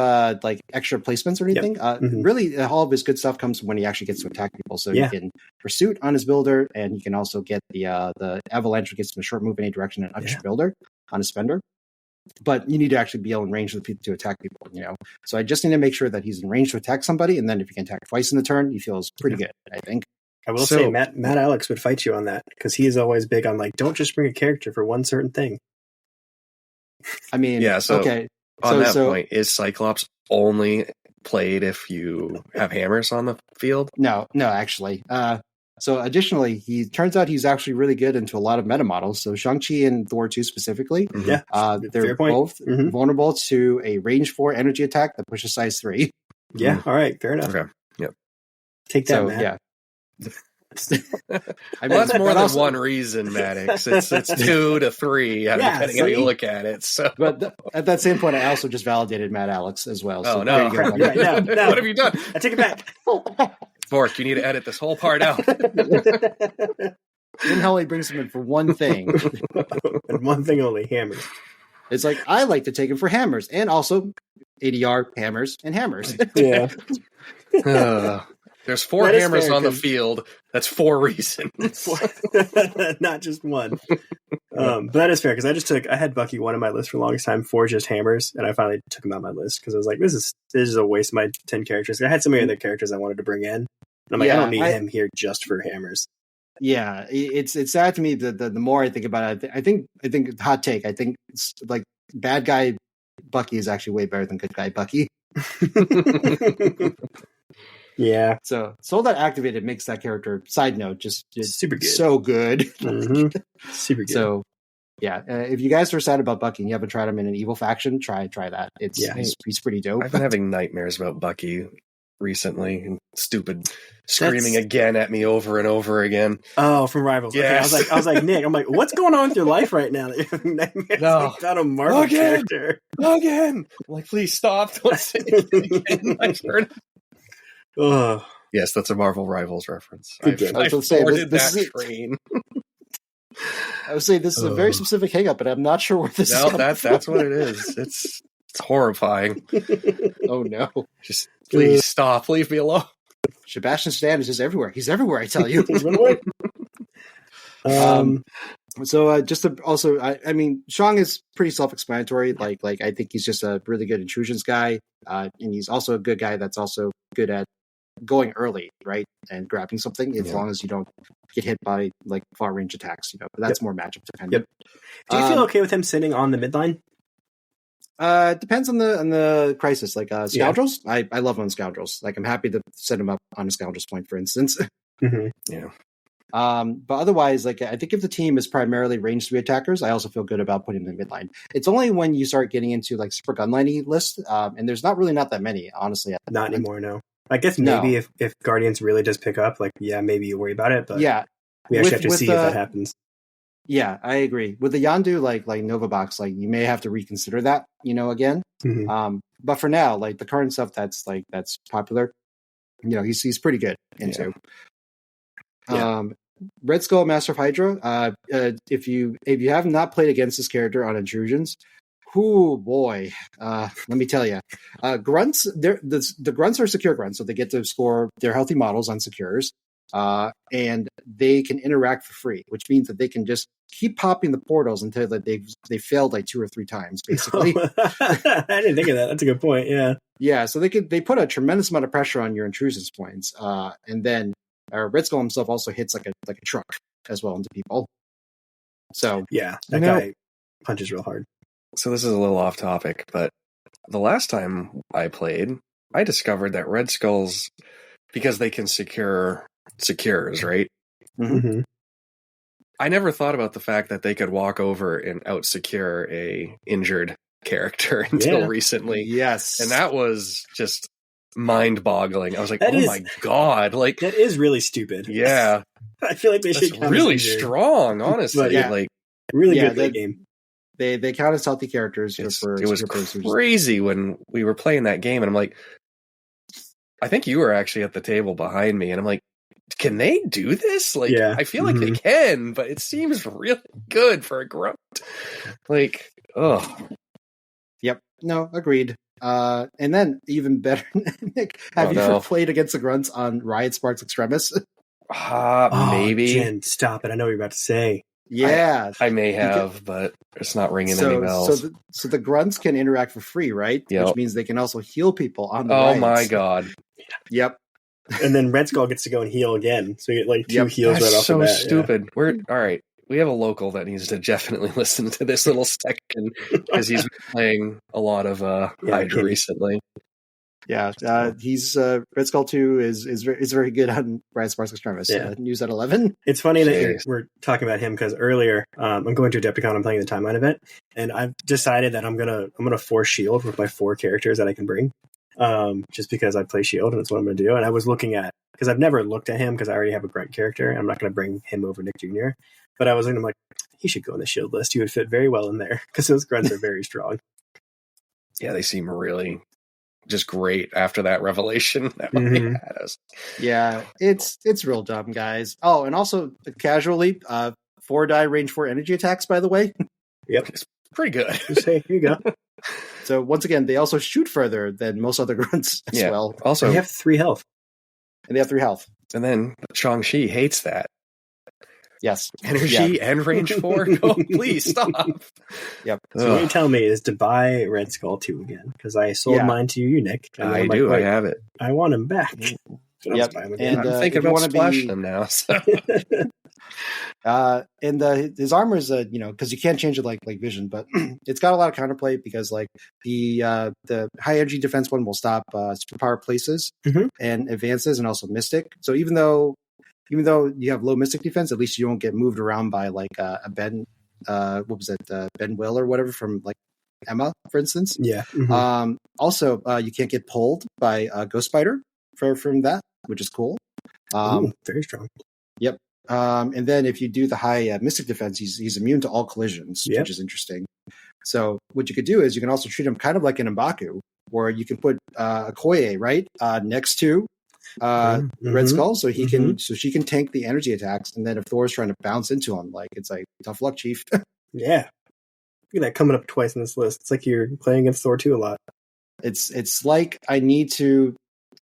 like extra placements or anything. Really, all of his good stuff comes when he actually gets to attack people. So you can Pursuit on his builder, and you can also get the Avalanche, which gets him a short move in any direction, and Unleash builder on his spender. But you need to actually be able in range to attack people, you know. So I just need to make sure that he's in range to attack somebody, and then if you can attack twice in the turn, he feels pretty good, I think. I will say Matt Alex would fight you on that, because he is always big on like, don't just bring a character for one certain thing. I mean, okay. On that point, is Cyclops only played if you have hammers on the field? No, actually. So additionally, he turns out he's actually really good into a lot of meta models. So Shang-Chi and Thor 2 specifically, they're both vulnerable to a range 4 energy attack that pushes size 3. Yeah, all right, fair enough. Okay, yep. Take that, Matt. Yeah. I mean, that's more than one reason, Maddox. It's 2 to 3, depending how you look at it. So, but at that same point, I also just validated Matt Alex as well. So no. No. What have you done? I take it back. Fork, you need to edit this whole part out. Then Holly brings him in for one thing. And one thing only, hammers. It's like, I like to take him for hammers, and also ADR, hammers, and hammers. Yeah. There's 4 That is hammers fair, on the 'cause- field. That's 4 reasons. Not just one. But that is fair, because I had Bucky one on my list for the longest time for just hammers, and I finally took him out of my list because I was like, this is a waste of my 10 characters. I had so many other characters I wanted to bring in. And I'm like, I don't need him here just for hammers. Yeah, it's sad to me that the more I think about it, I think hot take. I think it's like bad guy Bucky is actually way better than good guy Bucky. Yeah. So Soul That Activated makes that character, side note, just super good. So good. Mm-hmm. Super good. So yeah, if you guys are sad about Bucky and you haven't tried him in an evil faction, try that. He's pretty dope. I've been having nightmares about Bucky recently, and stupid screaming again at me over and over again. Oh, from Rivals. Yes. Okay, I was like, Nick, I'm like, what's going on with your life right now? That you're having nightmares about a Marvel character. Again. I'm like, please stop. Don't say it again. I've heard. Oh. Yes, that's a Marvel Rivals reference. Good game. I've boarded that train. I would say this is a very specific hang-up, but I'm not sure where this is. That's what it is. It's horrifying. Oh no. Just please stop. Leave me alone. Sebastian Stan is just everywhere. He's everywhere, I tell you. So just to also, I mean, Shang is pretty self-explanatory. Like I think he's just a really good Intrusions guy, and he's also a good guy that's also good at going early, right, and grabbing something as long as you don't get hit by like far range attacks. But that's more matchup dependent. Yep. Do you feel okay with him sitting on the midline? Depends on the crisis. Like Scoundrels, I love on Scoundrels. Like I'm happy to set him up on a Scoundrels point, for instance. Mm-hmm. Yeah. But otherwise, like I think if the team is primarily range 3 attackers, I also feel good about putting them in midline. It's only when you start getting into like super gunliney lists, and there's not that many, honestly. Not anymore, no. I guess maybe if Guardians really does pick up, like maybe you worry about it, but we actually have to see if that happens. Yeah, I agree. With the Yondu like Novavax, like you may have to reconsider that, again. Mm-hmm. But for now, like the current stuff that's popular, he's pretty good into. Yeah. Red Skull, Master of Hydra. If you have not played against this character on Intrusions, oh boy, let me tell you, grunts. The grunts are secure grunts, so they get to score their healthy models on secures, and they can interact for free, which means that they can just keep popping the portals until they failed like 2 or 3 times, basically. I didn't think of that. That's a good point. Yeah. Yeah. So they put a tremendous amount of pressure on your Intrusions points, and then Red Skull himself also hits like a truck as well into people. So yeah, that guy punches real hard. So this is a little off topic, but the last time I played, I discovered that Red Skulls, because they can secures, right? Mm-hmm. I never thought about the fact that they could walk over and out-secure a injured character until recently. Yes. And that was just mind-boggling. I was like, my God. Like, that is really stupid. Yeah. I feel like they should count really strong, honestly. But, like really good late game. They count as healthy characters. It was crazy when we were playing that game, and I'm like, I think you were actually at the table behind me, and I'm like, can they do this? Like, I feel like they can, but it seems really good for a grunt. Like, Yep. No, agreed. And then even better, Nick, have you ever played against the grunts on Riot Sparks Extremis? Maybe. Jen, stop it. I know what you're about to say. Yeah. I may have, but it's not ringing any bells. So the grunts can interact for free, right? Yep. Which means they can also heal people on the Riots. My God. Yep. And then Red Skull gets to go and heal again. So you get like 2 heals right off the bat. So stupid. We're all right. We have a local that needs to definitely listen to this little section because he's been playing a lot of Hydra recently. Yeah, he's Red Skull 2 is very good on Riot Sparks Extremis. News at 11. It's funny that we're talking about him because earlier I'm going to Adepticon. I'm playing the timeline event, and I've decided that I'm gonna force shield with my 4 characters that I can bring, just because I play shield and it's what I'm gonna do. And I was looking at, because I've never looked at him because I already have a grunt character. I'm not gonna bring him over Nick Jr. But I was looking, I'm like, he should go in the shield list. He would fit very well in there because those grunts are very strong. Yeah, they seem really just great after that revelation that we had us. Yeah, it's real dumb, guys. Oh, and also casually, 4-die range 4 energy attacks, by the way. Yep, it's pretty good. Here you go. So once again, they also shoot further than most other grunts as well. Also, they have 3 health. and they have 3 health. And then Shang-Chi hates that. Yes. Energy and range 4? Oh, please stop. Yep. So what you tell me is to buy Red Skull 2 again, because I sold mine to you, Nick. And I do. I have it. I want him back. So Yep. and I'm thinking about splashing them now. So. And his armor is because you can't change it like Vision, but it's got a lot of counterplay because like the high energy defense one will stop superpower places and advances, and also Mystic. So even though you have low Mystic defense, at least you don't get moved around by like a Ben. What was it? Ben Will or whatever from like Emma, for instance. Yeah. Also, you can't get pulled by Ghost Spider from that, which is cool. Very strong. Yep. And then if you do the high Mystic defense, he's immune to all collisions, which is interesting. So what you could do is you can also treat him kind of like an Baku, where you can put Okoye right next to Red Skull, so she can tank the energy attacks. And then if Thor's trying to bounce into him, like it's like tough luck, Chief. Yeah. Look at that coming up twice in this list. It's like you're playing against Thor 2 a lot. It's like I need to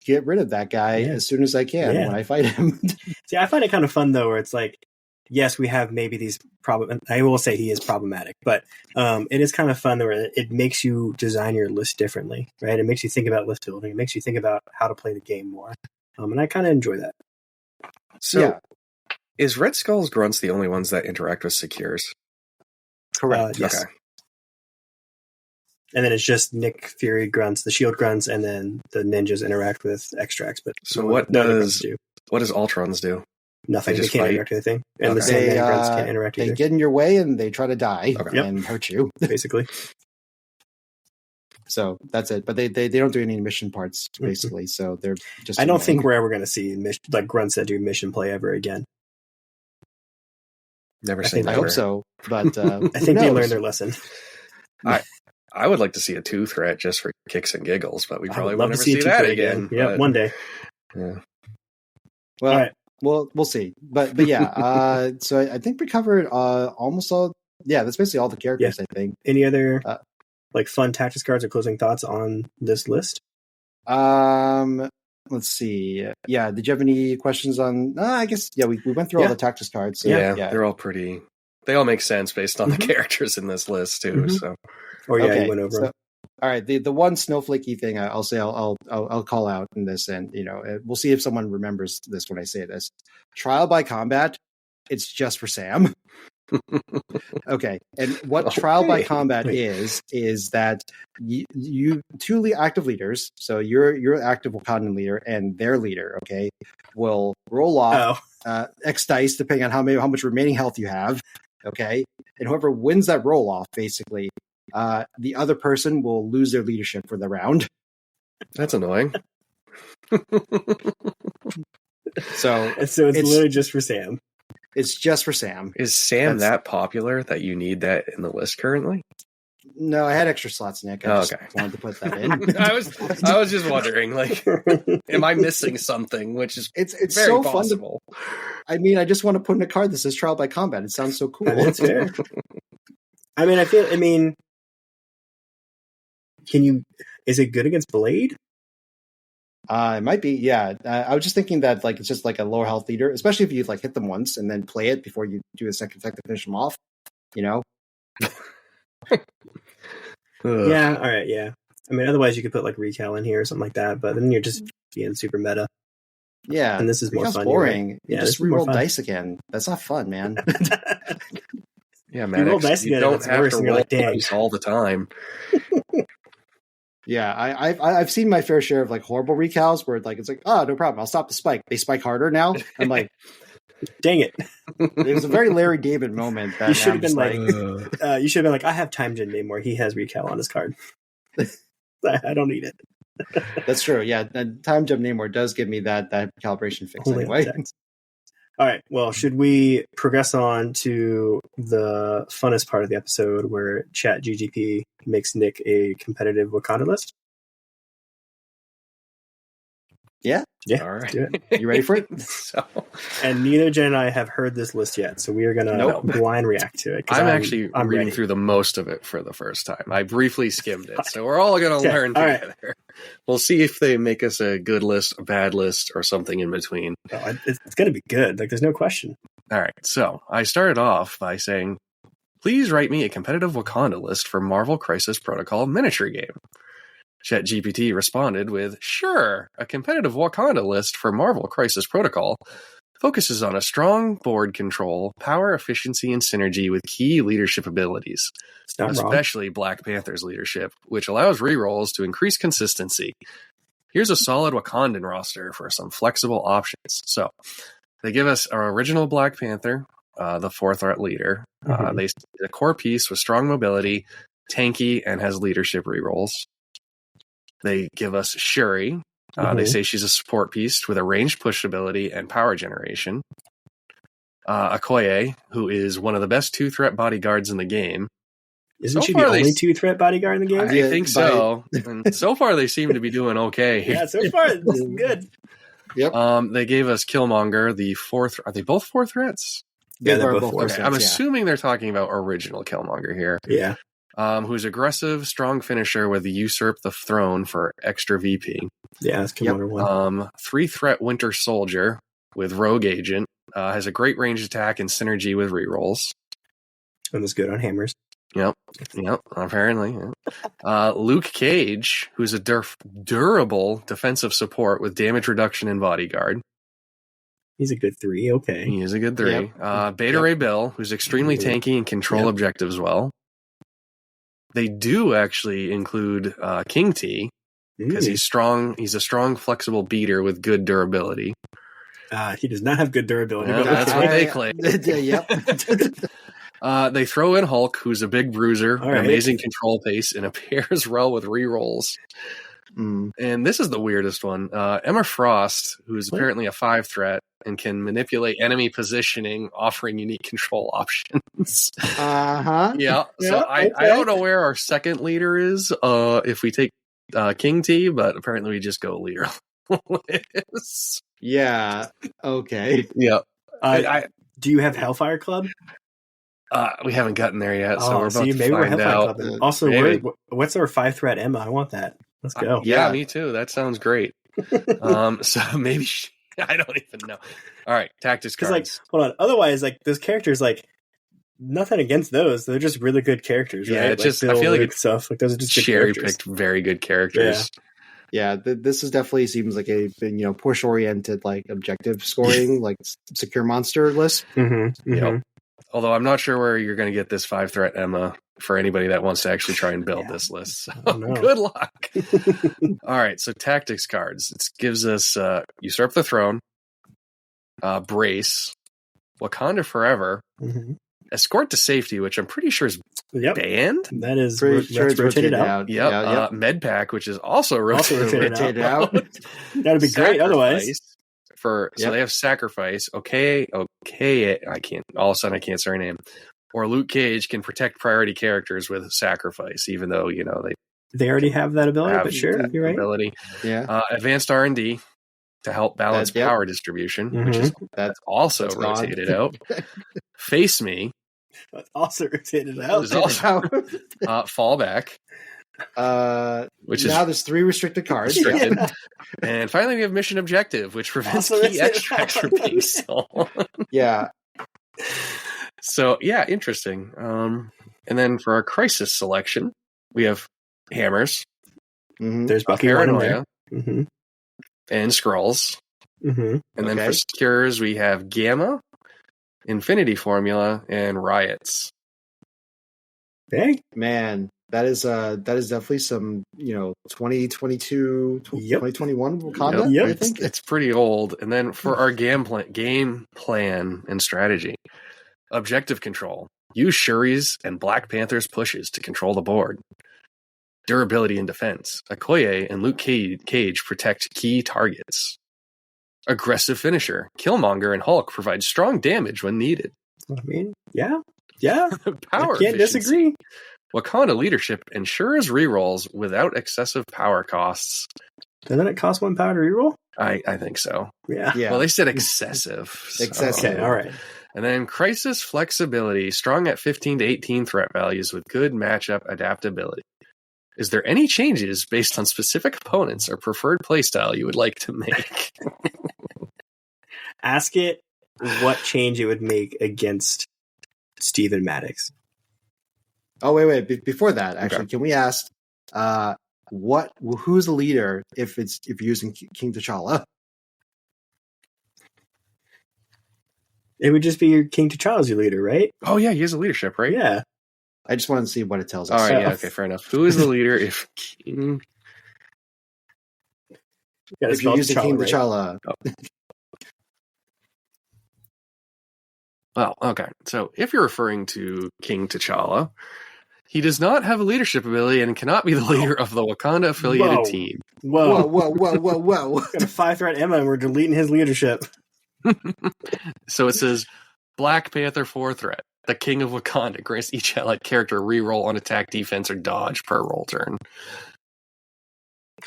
get rid of that guy as soon as I can when I fight him. See, I find it kind of fun though, where it's like, yes, we have maybe these I will say he is problematic, but it is kind of fun where it makes you design your list differently, right? It makes you think about list building. It makes you think about how to play the game more. And I kind of enjoy that. So, is Red Skull's grunts the only ones that interact with secures? Correct. Yes. Okay. And then it's just Nick Fury grunts, the shield grunts, and then the ninjas interact with extracts. But so what does Ultrons do? Nothing. They can't interact with anything. And the Sandman grunts can't interact either. They get in your way and they try to die and hurt you. Basically. So that's it. But they don't do any mission parts, basically. So they're just I don't think we're ever going to see like grunts that do mission play ever again. Never seen that. I hope so. But I think they learned their lesson. I would like to see a 2 threat just for kicks and giggles, but we probably won't ever see that again. Yeah, one day. Yeah. Well, all right. We'll see. But yeah, so I think we covered almost all. Yeah, that's basically all the characters, I think. Any other like fun tactics cards or closing thoughts on this list? Let's see. Yeah, did you have any questions on? I guess we went through all the tactics cards. So, yeah, they're all pretty. They all make sense based on the characters in this list too. So. Or you went over. So, all right, the one snowflakey thing I'll say I'll call out in this, and we'll see if someone remembers this when I say this. Trial by combat, it's just for Sam. Okay, and what trial by combat is that you 2 active leaders, so your active Wakandan leader and their leader, okay, will roll off X dice depending on how much remaining health you have, okay, and whoever wins that roll off, basically. The other person will lose their leadership for the round. That's annoying. So it's literally just for Sam. It's just for Sam. Is Sam that popular that you need that in the list currently? No, I had extra slots, Nick. I just wanted to put that in. I was just wondering, like, am I missing something? Which is it's very so possible. Fun I just want to put in a card that says trial by combat. It sounds so cool. That's fair. Is it good against Blade? It might be, yeah. I was just thinking that like it's just like a lower health leader, especially if you like hit them once and then play it before you do a second attack to finish them off. Yeah. All right. Yeah. Otherwise you could put like Recal in here or something like that, but then you're just being super meta. Yeah, and this is more fun. Boring. Right? You just reroll dice again. That's not fun, man. Yeah, man. You don't have to roll dice all the time. Yeah, I've seen my fair share of like horrible recals where it's like, oh, no problem, I'll stop the spike. They spike harder now. I'm like, dang it! It was a very Larry David moment. That you should have been like, I have Time Gen Namor. He has recal on his card. I don't need it. That's true. Yeah, Time Jump Namor does give me that calibration fix anyway. All right. Well, should we progress on to the funnest part of the episode where Chat GGP makes Nick a competitive Wakanda list? Yeah. Yeah. All right. Do it. You ready for it? So And neither Jen and I have heard this list yet, so we are going to Nope. blind react to it. I'm actually I'm reading ready. through the most of it for the first time. I briefly skimmed it, so we're all going to Okay, learn all right. together. We'll see if they make us a good list, a bad list, or something in between. Oh, it's going to be good. Like, there's no question. All right, so I started off by saying, please write me a competitive Wakanda list for Marvel Crisis Protocol miniature game. ChatGPT responded with, sure, a competitive Wakanda list for Marvel Crisis Protocol focuses on a strong board control, power, efficiency, and synergy with key leadership abilities, It's not wrong. especially Black Panther's leadership, which allows rerolls to increase consistency. Here's a solid Wakandan roster for some flexible options. So, they give us our original Black Panther, the 4th leader. Mhm. The core piece with strong mobility, tanky, and has leadership rerolls. They give us Shuri. They say she's a support piece with a ranged push ability and power generation. Okoye, who is one of the best 2-threat bodyguards in the game. Isn't So she far the they- only 2-threat bodyguard in the game? I think so. And so far, they seem to be doing okay. Yeah, so far, this is good. They gave us Killmonger, the 4th. Are they both 4 threats? Yeah, they're They are both both Okay, I'm assuming they're talking about original Killmonger here. Yeah. Who's aggressive, strong finisher with the Usurp the Throne for extra VP. Yeah, that's Killmonger one. 3-threat Winter Soldier with Rogue Agent. Has a great range attack and synergy with rerolls. And was good on hammers. Yep, apparently. Yeah. Luke Cage, who's a durable defensive support with damage reduction and bodyguard. He's a good 3. Okay. He is a good 3. Yep. Beta Ray Bill, who's extremely tanky and control objectives well. They do actually include King T, because he's strong. He's a strong, flexible beater with good durability. He does not have good durability. Yeah, but that's okay. what they claim. Yep. They throw in Hulk, who's a big bruiser, All right. amazing control pace, and appears well with rerolls. And this is the weirdest one. Emma Frost, who is apparently a 5-threat and can manipulate enemy positioning, offering unique control options. Yeah. So I don't know where our second leader is, if we take King T, but apparently we just go leader. Yeah. Okay. Yeah. Do you have Hellfire Club? We haven't gotten there yet, so we're about to maybe we're find Hellfire out. Club. Also, Maybe. what's our 5-threat Emma? I want that. Let's go. Yeah, me too. That sounds great. So maybe I don't even know. All right, tactics cards. Like, hold on. Otherwise, like those characters, like nothing against those. They're just really good characters. Yeah, right? it's just Bill, I feel like Luke, it's stuff like those are just good cherry characters. picked very good characters. Yeah, this is definitely seems like a push oriented like objective scoring like secure monster list. Yep. Although I'm not sure where you're going to get this 5-threat Emma for anybody that wants to actually try and build this list. So good luck. All right, so tactics cards. It gives us Usurp the Throne, Brace, Wakanda Forever, Escort to Safety, which I'm pretty sure is banned. That is Pretty sure it's rotated out. Yep. Medpack, which is also rotated out. That'd be great otherwise. So they have Sacrifice. Okay, I can't. All of a sudden, I can't say her name. Or Luke Cage can protect priority characters with Sacrifice, even though they already have that ability. But sure, you're right. Ability. Yeah. Advanced R&D to help balance power distribution, which is that's also rotated out. Face Me. That's also rotated out. There's also Fallback. Which now is there's 3 restricted cards. Restricted. And finally, we have Mission Objective, which prevents key extracts from being stolen. Yeah. So, yeah, interesting. And then for our Crisis selection, we have Hammers. There's Baku Paranoia. And Skrulls. And then for Secures, we have Gamma, Infinity Formula, and Riots. Hey, man, that is definitely some 2022 2021 Wakanda. I think it's pretty old. And then for our game plan and strategy, objective control, use Shuri's and Black Panther's pushes to control the board. Durability and defense, Okoye and Luke Cage protect key targets. Aggressive finisher, Killmonger and Hulk provide strong damage when needed. I mean, yeah. Power I can't disagree. Wakanda leadership ensures rerolls without excessive power costs. Doesn't it cost 1 power to reroll? I think so. Yeah. Yeah. Well, they said excessive. Excessive. Okay, all right. And then crisis flexibility, strong at 15 to 18 threat values with good matchup adaptability. Is there any changes based on specific opponents or preferred playstyle you would like to make? Ask it what change it would make against Steven Maddox. Oh, wait. Before that, actually, Can we ask who's the leader if you're using King T'Challa? It would just be your King T'Challa's your leader, right? Oh, yeah, he has a leadership, right? Yeah. I just want to see what it tells All us. right, yeah, okay, fair enough. Who is the leader if King... If you're using King right? T'Challa. Well, okay. So if you're referring to King T'Challa, he does not have a leadership ability and cannot be the leader of the Wakanda affiliated Whoa. team. Whoa. Whoa. Got a 5-threat Emma and we're deleting his leadership. So it says Black Panther 4 threat. The King of Wakanda grants each allied character a reroll on attack, defense, or dodge per roll turn.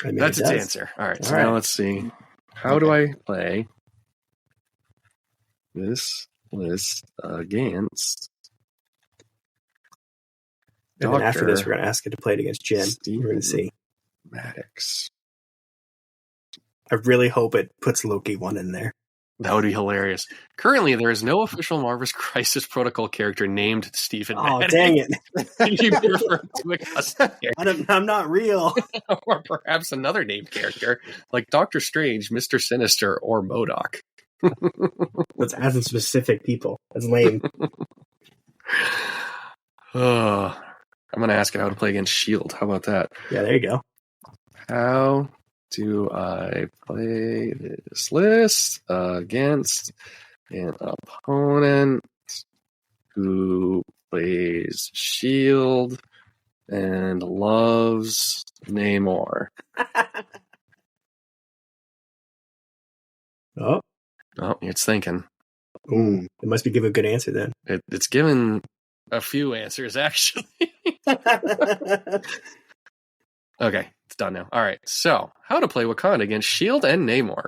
I mean, That's it its does. answer. All right, All so right. now let's see. How do I play this list against And then after this, Dr. we're going to ask it to play it against Jian. We're going to see. Maddox? I really hope it puts Loki 1 in there. That would be hilarious. Currently, there is no official Marvel's Crisis Protocol character named Stephen Oh, Maddox. dang it. You be referring to a custom character, I'm not real. or perhaps another named character like Doctor Strange, Mr. Sinister, or MODOK. Let's add some specific people. That's lame. I'm going to ask it how to play against S.H.I.E.L.D. How about that? Yeah, there you go. How do I play this list against an opponent who plays S.H.I.E.L.D. and loves Namor? Oh, Oh, it's thinking. it must be give a good answer then. It's given a few answers, actually. Okay, it's done now. All right, so how to play Wakanda against S.H.I.E.L.D. and Namor.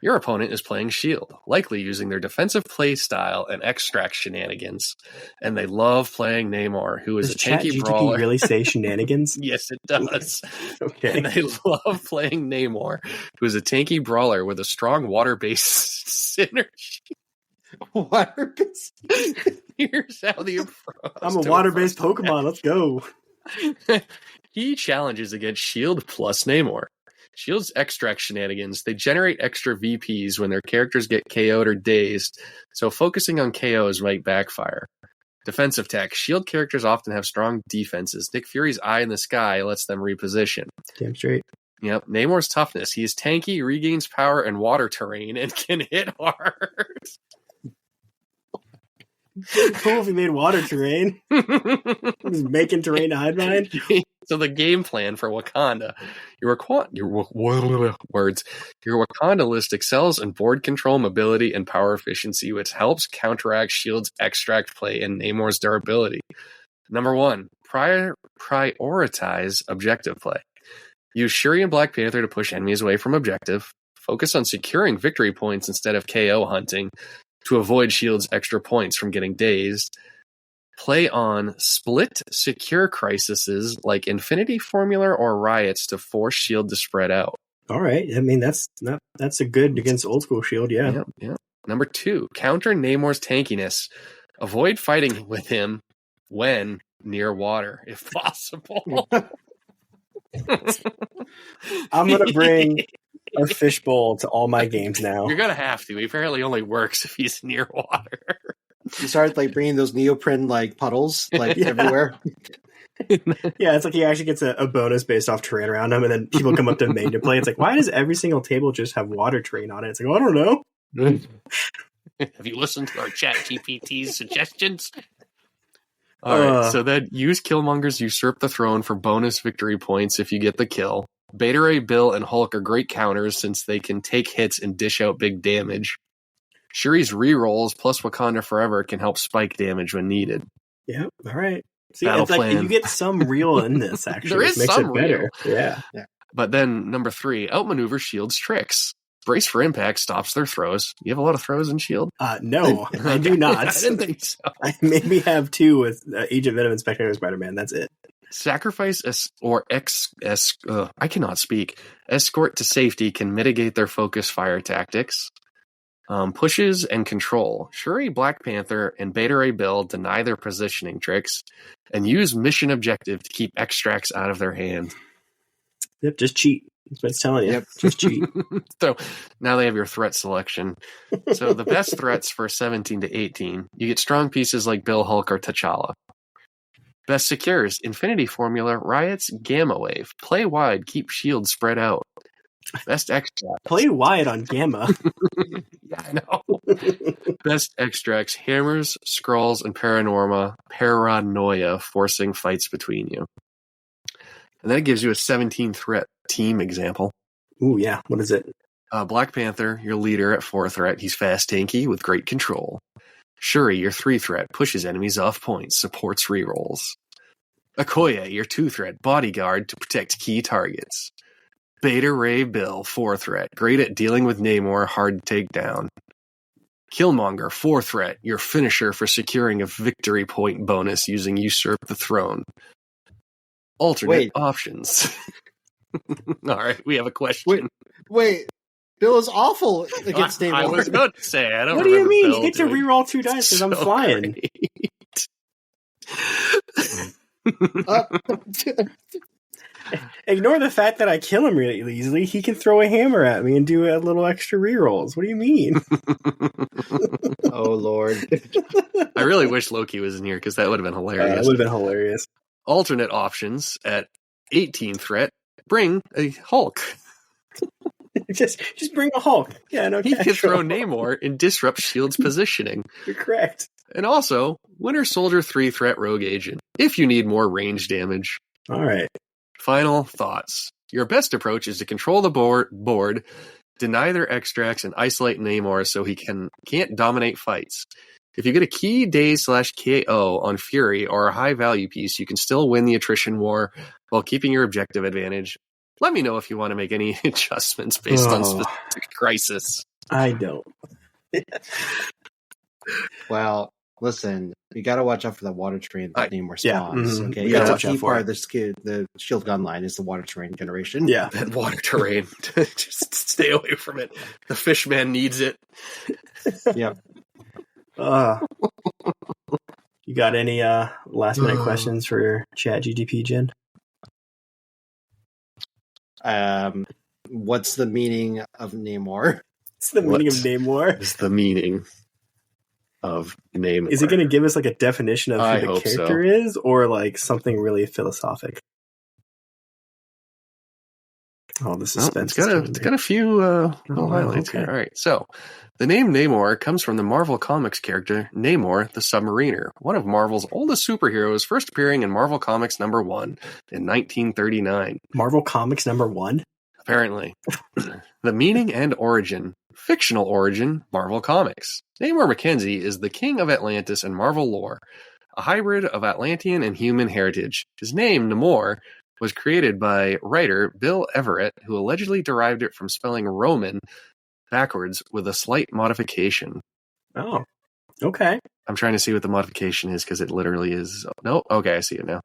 Your opponent is playing S.H.I.E.L.D., likely using their defensive play style and extract shenanigans, and they love playing Namor, who is Does a tanky ChatGPT brawler. really say shenanigans? Yes, it does. Okay. And they love playing Namor, who is a tanky brawler with a strong water-based synergy. Water-based? Here's how the approach. I'm a water-based Pokemon. Let's go. He challenges against S.H.I.E.L.D. plus Namor. S.H.I.E.L.D.'s extract shenanigans. They generate extra VPs when their characters get KO'd or dazed, so focusing on KOs might backfire. Defensive tech. S.H.I.E.L.D. characters often have strong defenses. Nick Fury's eye in the sky lets them reposition. Damn straight. Yep. Namor's toughness. He is tanky, regains power and water terrain, and can hit hard. Cool if he made water terrain. He's making terrain to hide behind. So the game plan for Wakanda, your Wakanda list excels in board control, mobility, and power efficiency, which helps counteract S.H.I.E.L.D.'s extract play and Namor's durability. Number 1, prioritize objective play. Use Shuri and Black Panther to push enemies away from objective. Focus on securing victory points instead of KO hunting to avoid S.H.I.E.L.D.'s extra points from getting dazed. Play on split secure crises like Infinity Formula or Riots to force S.H.I.E.L.D. to spread out. All right. I mean, that's a good against old school S.H.I.E.L.D., yeah. Yep. Number 2, counter Namor's tankiness. Avoid fighting with him when near water, if possible. I'm going to bring a fishbowl to all my games now. You're going to have to. He apparently only works if he's near water. You started bringing those neoprene puddles everywhere. Yeah, it's like he actually gets a bonus based off terrain around him, and then people come up to main to play. It's like, why does every single table just have water terrain on it? It's like, I don't know. Have you listened to our chat GPT's suggestions? All right, so then use Killmonger's Usurp the Throne for bonus victory points if you get the kill. Beta Ray Bill and Hulk are great counters since they can take hits and dish out big damage. Shuri's rerolls plus Wakanda Forever can help spike damage when needed. Yeah, all right. See, Battle it's like plan. you get some real in this, actually. There is It makes some it better. Yeah. But then, number 3, outmaneuver S.H.I.E.L.D.'s tricks. Brace for Impact stops their throws. You have a lot of throws in Shield? No, I do not. I didn't think so. I maybe have 2 with Agent Venom and Spectator Spider-Man. That's it. Sacrifice I cannot speak. Escort to safety can mitigate their focus fire tactics. Pushes and control. Shuri, Black Panther, and Beta Ray Bill deny their positioning tricks and use mission objective to keep extracts out of their hand. Yep, just cheat. That's what it's telling you. Yep, just cheat. So now they have your threat selection. So the best threats for 17 to 18, you get strong pieces like Bill, Hulk, or T'Challa. Best secures, Infinity Formula, Riots, Gamma Wave. Play wide, keep shields spread out. Best extracts. Play wide on Gamma. Yeah, I know. Best extracts, Hammers, Skrulls, and Paranoia, forcing fights between you. And then it gives you a 17 threat team example. Ooh, yeah. What is it? Black Panther, your leader at 4 threat. He's fast, tanky, with great control. Shuri, your 3 threat, pushes enemies off points, supports rerolls. Okoye, your 2 threat, bodyguard to protect key targets. Beta Ray Bill, 4 threat, great at dealing with Namor, hard to take down. Killmonger, 4 threat, your finisher for securing a victory point bonus using Usurp the Throne. Alternate options. All right, we have a question. Wait. Bill is awful against Namor. I was about to say, I don't What do you mean? Bill You get to reroll 2 dice because I'm flying. Ignore the fact that I kill him really easily. He can throw a hammer at me and do a little extra rerolls. What do you mean? Oh, Lord. I really wish Loki was in here because that would have been hilarious. That would have been hilarious. Alternate options at 18 threat, bring a Hulk. just bring a Hulk. Yeah, no. He can throw Namor and disrupt Shield's positioning. You're correct. And also, Winter Soldier 3 threat rogue agent, if you need more range damage. All right. Final thoughts. Your best approach is to control the board, deny their extracts, and isolate Namor so he can't dominate fights. If you get a key day/KO on Fury or a high value piece, you can still win the attrition war while keeping your objective advantage. Let me know if you want to make any adjustments based on specific crisis. I don't. Well, listen, you got to watch out for the water train that Namor spawns. Yeah, mm-hmm. Okay, You gotta that's watch a key out for part of the shield gun line is the water terrain generation. Yeah, that water terrain. Just stay away from it. The fishman needs it. Yep. You got any last minute questions for ChatGPT, Jian? What's the meaning of Namor? What's the meaning of Namor? Is the meaning of Namor? Is it going to give us like a definition of who the character is, or like something really philosophic? Oh, the suspense. It's got a few highlights here. All right, so the name Namor comes from the Marvel Comics character Namor the Submariner, one of Marvel's oldest superheroes, first appearing in Marvel Comics #1 in 1939. Marvel Comics #1? Apparently. The meaning and origin. Fictional origin, Marvel Comics. Namor Mackenzie is the king of Atlantis in Marvel lore, a hybrid of Atlantean and human heritage. His name, Namor, was created by writer Bill Everett, who allegedly derived it from spelling Roman backwards with a slight modification. Oh, okay. I'm trying to see what the modification is because it literally is. No, okay, I see it now.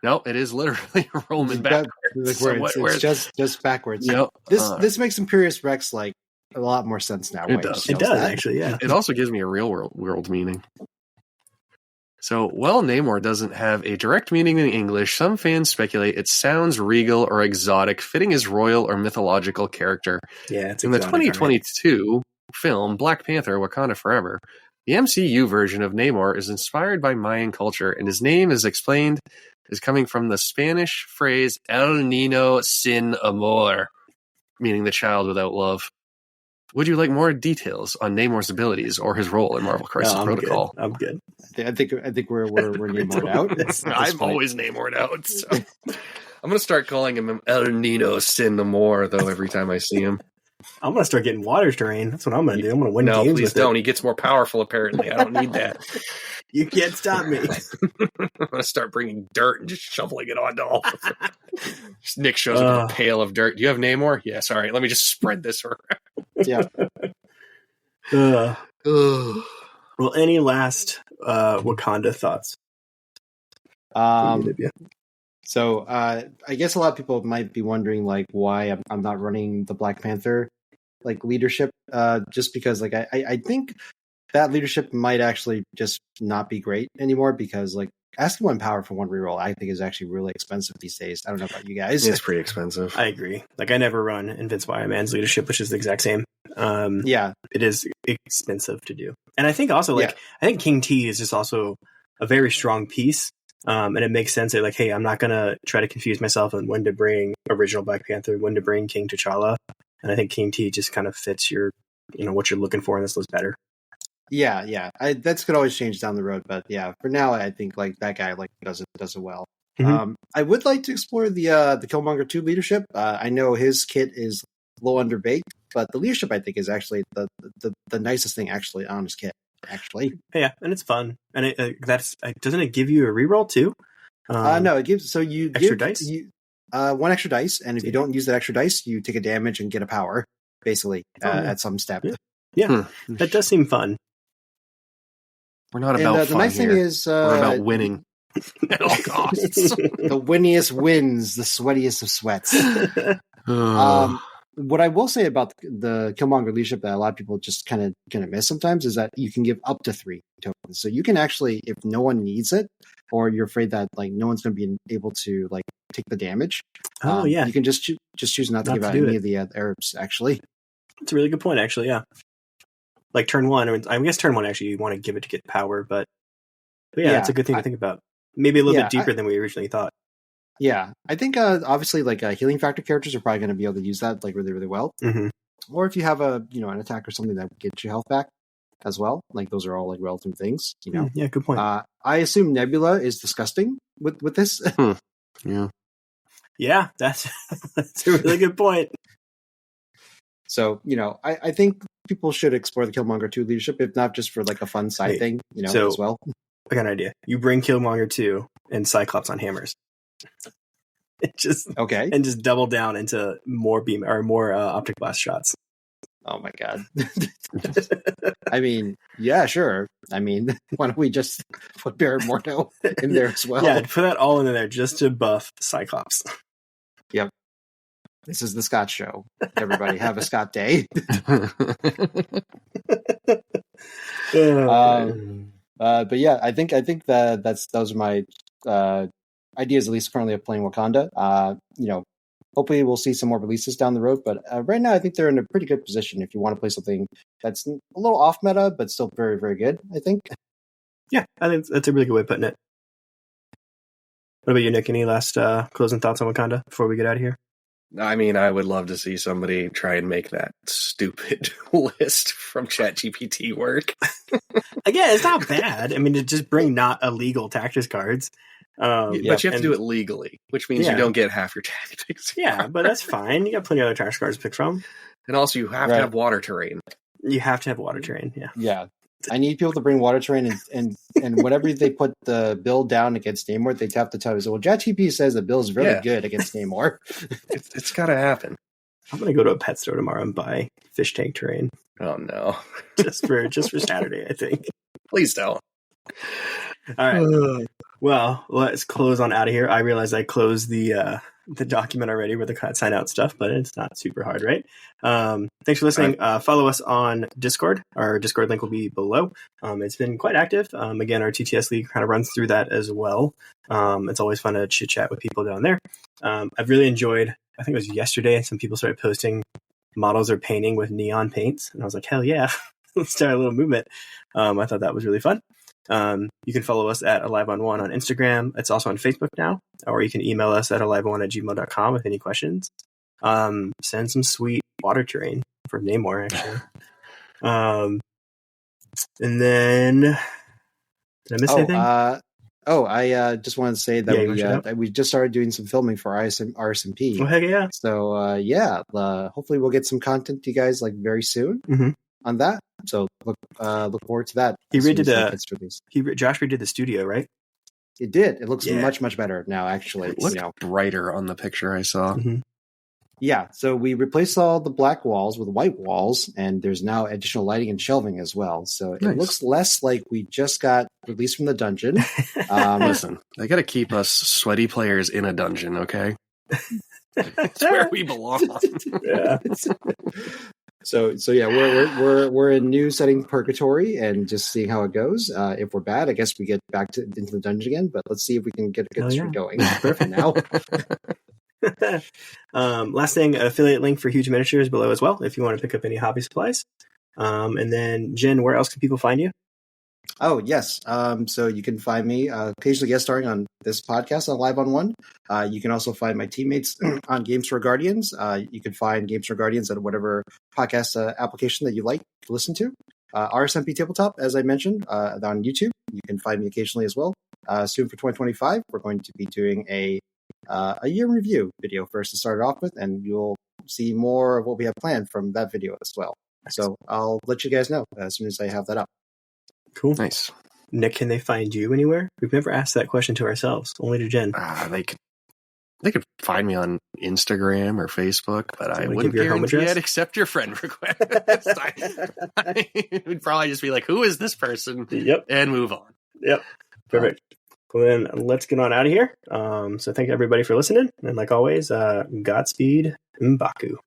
No, it is literally Roman backwards. It's just backwards. Yep. This makes Imperious Rex like a lot more sense now. It does. It does actually. Yeah. It also gives me a real world meaning. So, while Namor doesn't have a direct meaning in English, some fans speculate it sounds regal or exotic, fitting his royal or mythological character. Yeah, it's in the 2022 film Black Panther: Wakanda Forever. The MCU version of Namor is inspired by Mayan culture, and his name is explained as coming from the Spanish phrase El Niño sin amor, meaning the child without love. Would you like more details on Namor's abilities or his role in Marvel Crisis Protocol? Good. I'm good. I think we're Namored out. I'm always Namored out. So. I'm going to start calling him El Niño sin amor, though, every time I see him. I'm going to start getting water terrain. That's what I'm going to do. I'm going to win games. No, please don't. He gets more powerful, apparently. I don't need that. You can't stop me. I'm gonna start bringing dirt and just shoveling it onto all of them. Nick shows up with a pail of dirt. Do you have Namor? Yes. All right. Let me just spread this around. Yeah. Well, any last Wakanda thoughts? So I guess a lot of people might be wondering like why I'm not running the Black Panther like leadership, just because like I think that leadership might actually just not be great anymore, because like asking 1 power for 1 reroll I think is actually really expensive these days. I don't know about you guys. It's pretty expensive. I agree. Like I never run Invincible Iron Man's leadership, which is the exact same. Yeah, it is expensive to do, and I think also like I think King T is just also a very strong piece. And it makes sense that like, hey, I'm not gonna try to confuse myself on when to bring original Black Panther, when to bring King T'Challa, and I think King T just kind of fits your, what you're looking for in this list better. Yeah. That's could always change down the road, but yeah, for now I think like that guy like does it well. Mm-hmm. I would like to explore the Killmonger 2 leadership. I know his kit is a little underbaked, but the leadership I think is actually the nicest thing actually on his kit. Actually, yeah, and it's fun, and doesn't it give you a reroll too? No, it gives you extra dice. 1 extra dice, and if you don't use that extra dice, you take a damage and get a power, basically at some step. Yeah, that does seem fun. We're not about the nice here. thing is we're about winning at all costs. The winniest wins, the sweatiest of sweats. What I will say about the Killmonger leadership that a lot of people just kind of miss sometimes is that you can give up to 3 tokens. So you can actually, if no one needs it, or you're afraid that like no one's going to be able to like take the damage, you can just choose not to give out any of the Arabs. Actually, it's a really good point. Actually, yeah. Like turn 1, I guess turn 1 actually you want to give it to get power, but yeah, it's a good thing to think about. Maybe a little bit deeper than we originally thought. Yeah, I think obviously like healing factor characters are probably going to be able to use that like really, really well. Mm-hmm. Or if you have an attack or something that gets your health back as well, like those are all like relative things. Yeah, good point. I assume Nebula is disgusting with this. Yeah, that's a really good point. So I think people should explore the Killmonger 2 leadership, if not just for like a fun side thing, as well. I got an idea. You bring Killmonger 2 and Cyclops on hammers. And just double down into more beam or more optic blast shots. Oh my god! I mean, yeah, sure. I mean, why don't we just put Baron Mordo in there as well? Yeah, put that all in there just to buff Cyclops. Yep. This is the Scott show. Everybody have a Scott day. But yeah, I think that those are my ideas, at least currently, of playing Wakanda. Hopefully we'll see some more releases down the road, but right now I think they're in a pretty good position if you want to play something that's a little off meta, but still very, very good, I think. Yeah, I think that's a really good way of putting it. What about you, Nick? Any last closing thoughts on Wakanda before we get out of here? I mean, I would love to see somebody try and make that stupid list from ChatGPT work. Again, it's not bad. I mean, to just bring not illegal tactics cards. But you have to do it legally, which means you don't get half your tactics. Yeah, but that's fine. You got plenty of other tactics cards to pick from. And also, you have to have water terrain. You have to have water terrain, yeah. Yeah. I need people to bring water terrain, and whenever they put the build down against Namor, they have to tell you, well, ChatGPT says the build is really good against Namor. It's got to happen. I'm going to go to a pet store tomorrow and buy fish tank terrain. Oh, no. just for Saturday, I think. Please don't. All right. Well, let's close on out of here. I realize I closed the document already with the sign out stuff, but it's not super hard, right? Thanks for listening. Follow us on Discord. Our Discord link will be below. It's been quite active. Again, our TTS League kind of runs through that as well. It's always fun to chit chat with people down there. I've really enjoyed, I think it was yesterday, some people started posting models they're painting with neon paints. And I was like, hell yeah, let's start a little movement. I thought that was really fun. You can follow us at AliveOn1 on Instagram. It's also on Facebook now, or you can email us at aliveone@gmail.com with any questions. Send some sweet water terrain for Namor, actually. And then, did I miss anything? I just wanted to say that we just started doing some filming for RSMP. Oh, heck yeah. So, hopefully we'll get some content to you guys like very soon on that. So look forward to that. He as soon redid as that gets released. Josh redid the studio, right? It did. It looks much better now. Actually, It looked brighter on the picture I saw. Mm-hmm. Yeah, so we replaced all the black walls with white walls, and there's now additional lighting and shelving as well. So it looks less like we just got released from the dungeon. Listen, they got to keep us sweaty players in a dungeon, okay? It's where we belong. Yeah. So yeah, we're in new setting purgatory and just seeing how it goes. If we're bad, I guess we get back into the dungeon again. But let's see if we can get a good streak going. Perfect now. Last thing, affiliate link for Huge Miniatures below as well if you want to pick up any hobby supplies. And then Jian, where else can people find you? Oh yes, so you can find me occasionally guest starring on this podcast on Live on One. You can also find my teammates on Games for Guardians. You can find Games for Guardians at whatever podcast application that you like to listen to. RSMP Tabletop, as I mentioned, on YouTube. You can find me occasionally as well. Soon for 2025, we're going to be doing a year review video first to start it off with, and you'll see more of what we have planned from that video as well. So I'll let you guys know as soon as I have that up. Cool. Nice. Nick, can they find you anywhere? We've never asked that question to ourselves, only to Jen. They could find me on Instagram or Facebook, but I wouldn't guarantee it except your friend request. I would probably just be like, who is this person? Yep. And move on. Yep. Perfect. Well, then let's get on out of here. So thank everybody for listening. And like always, Godspeed, Baku.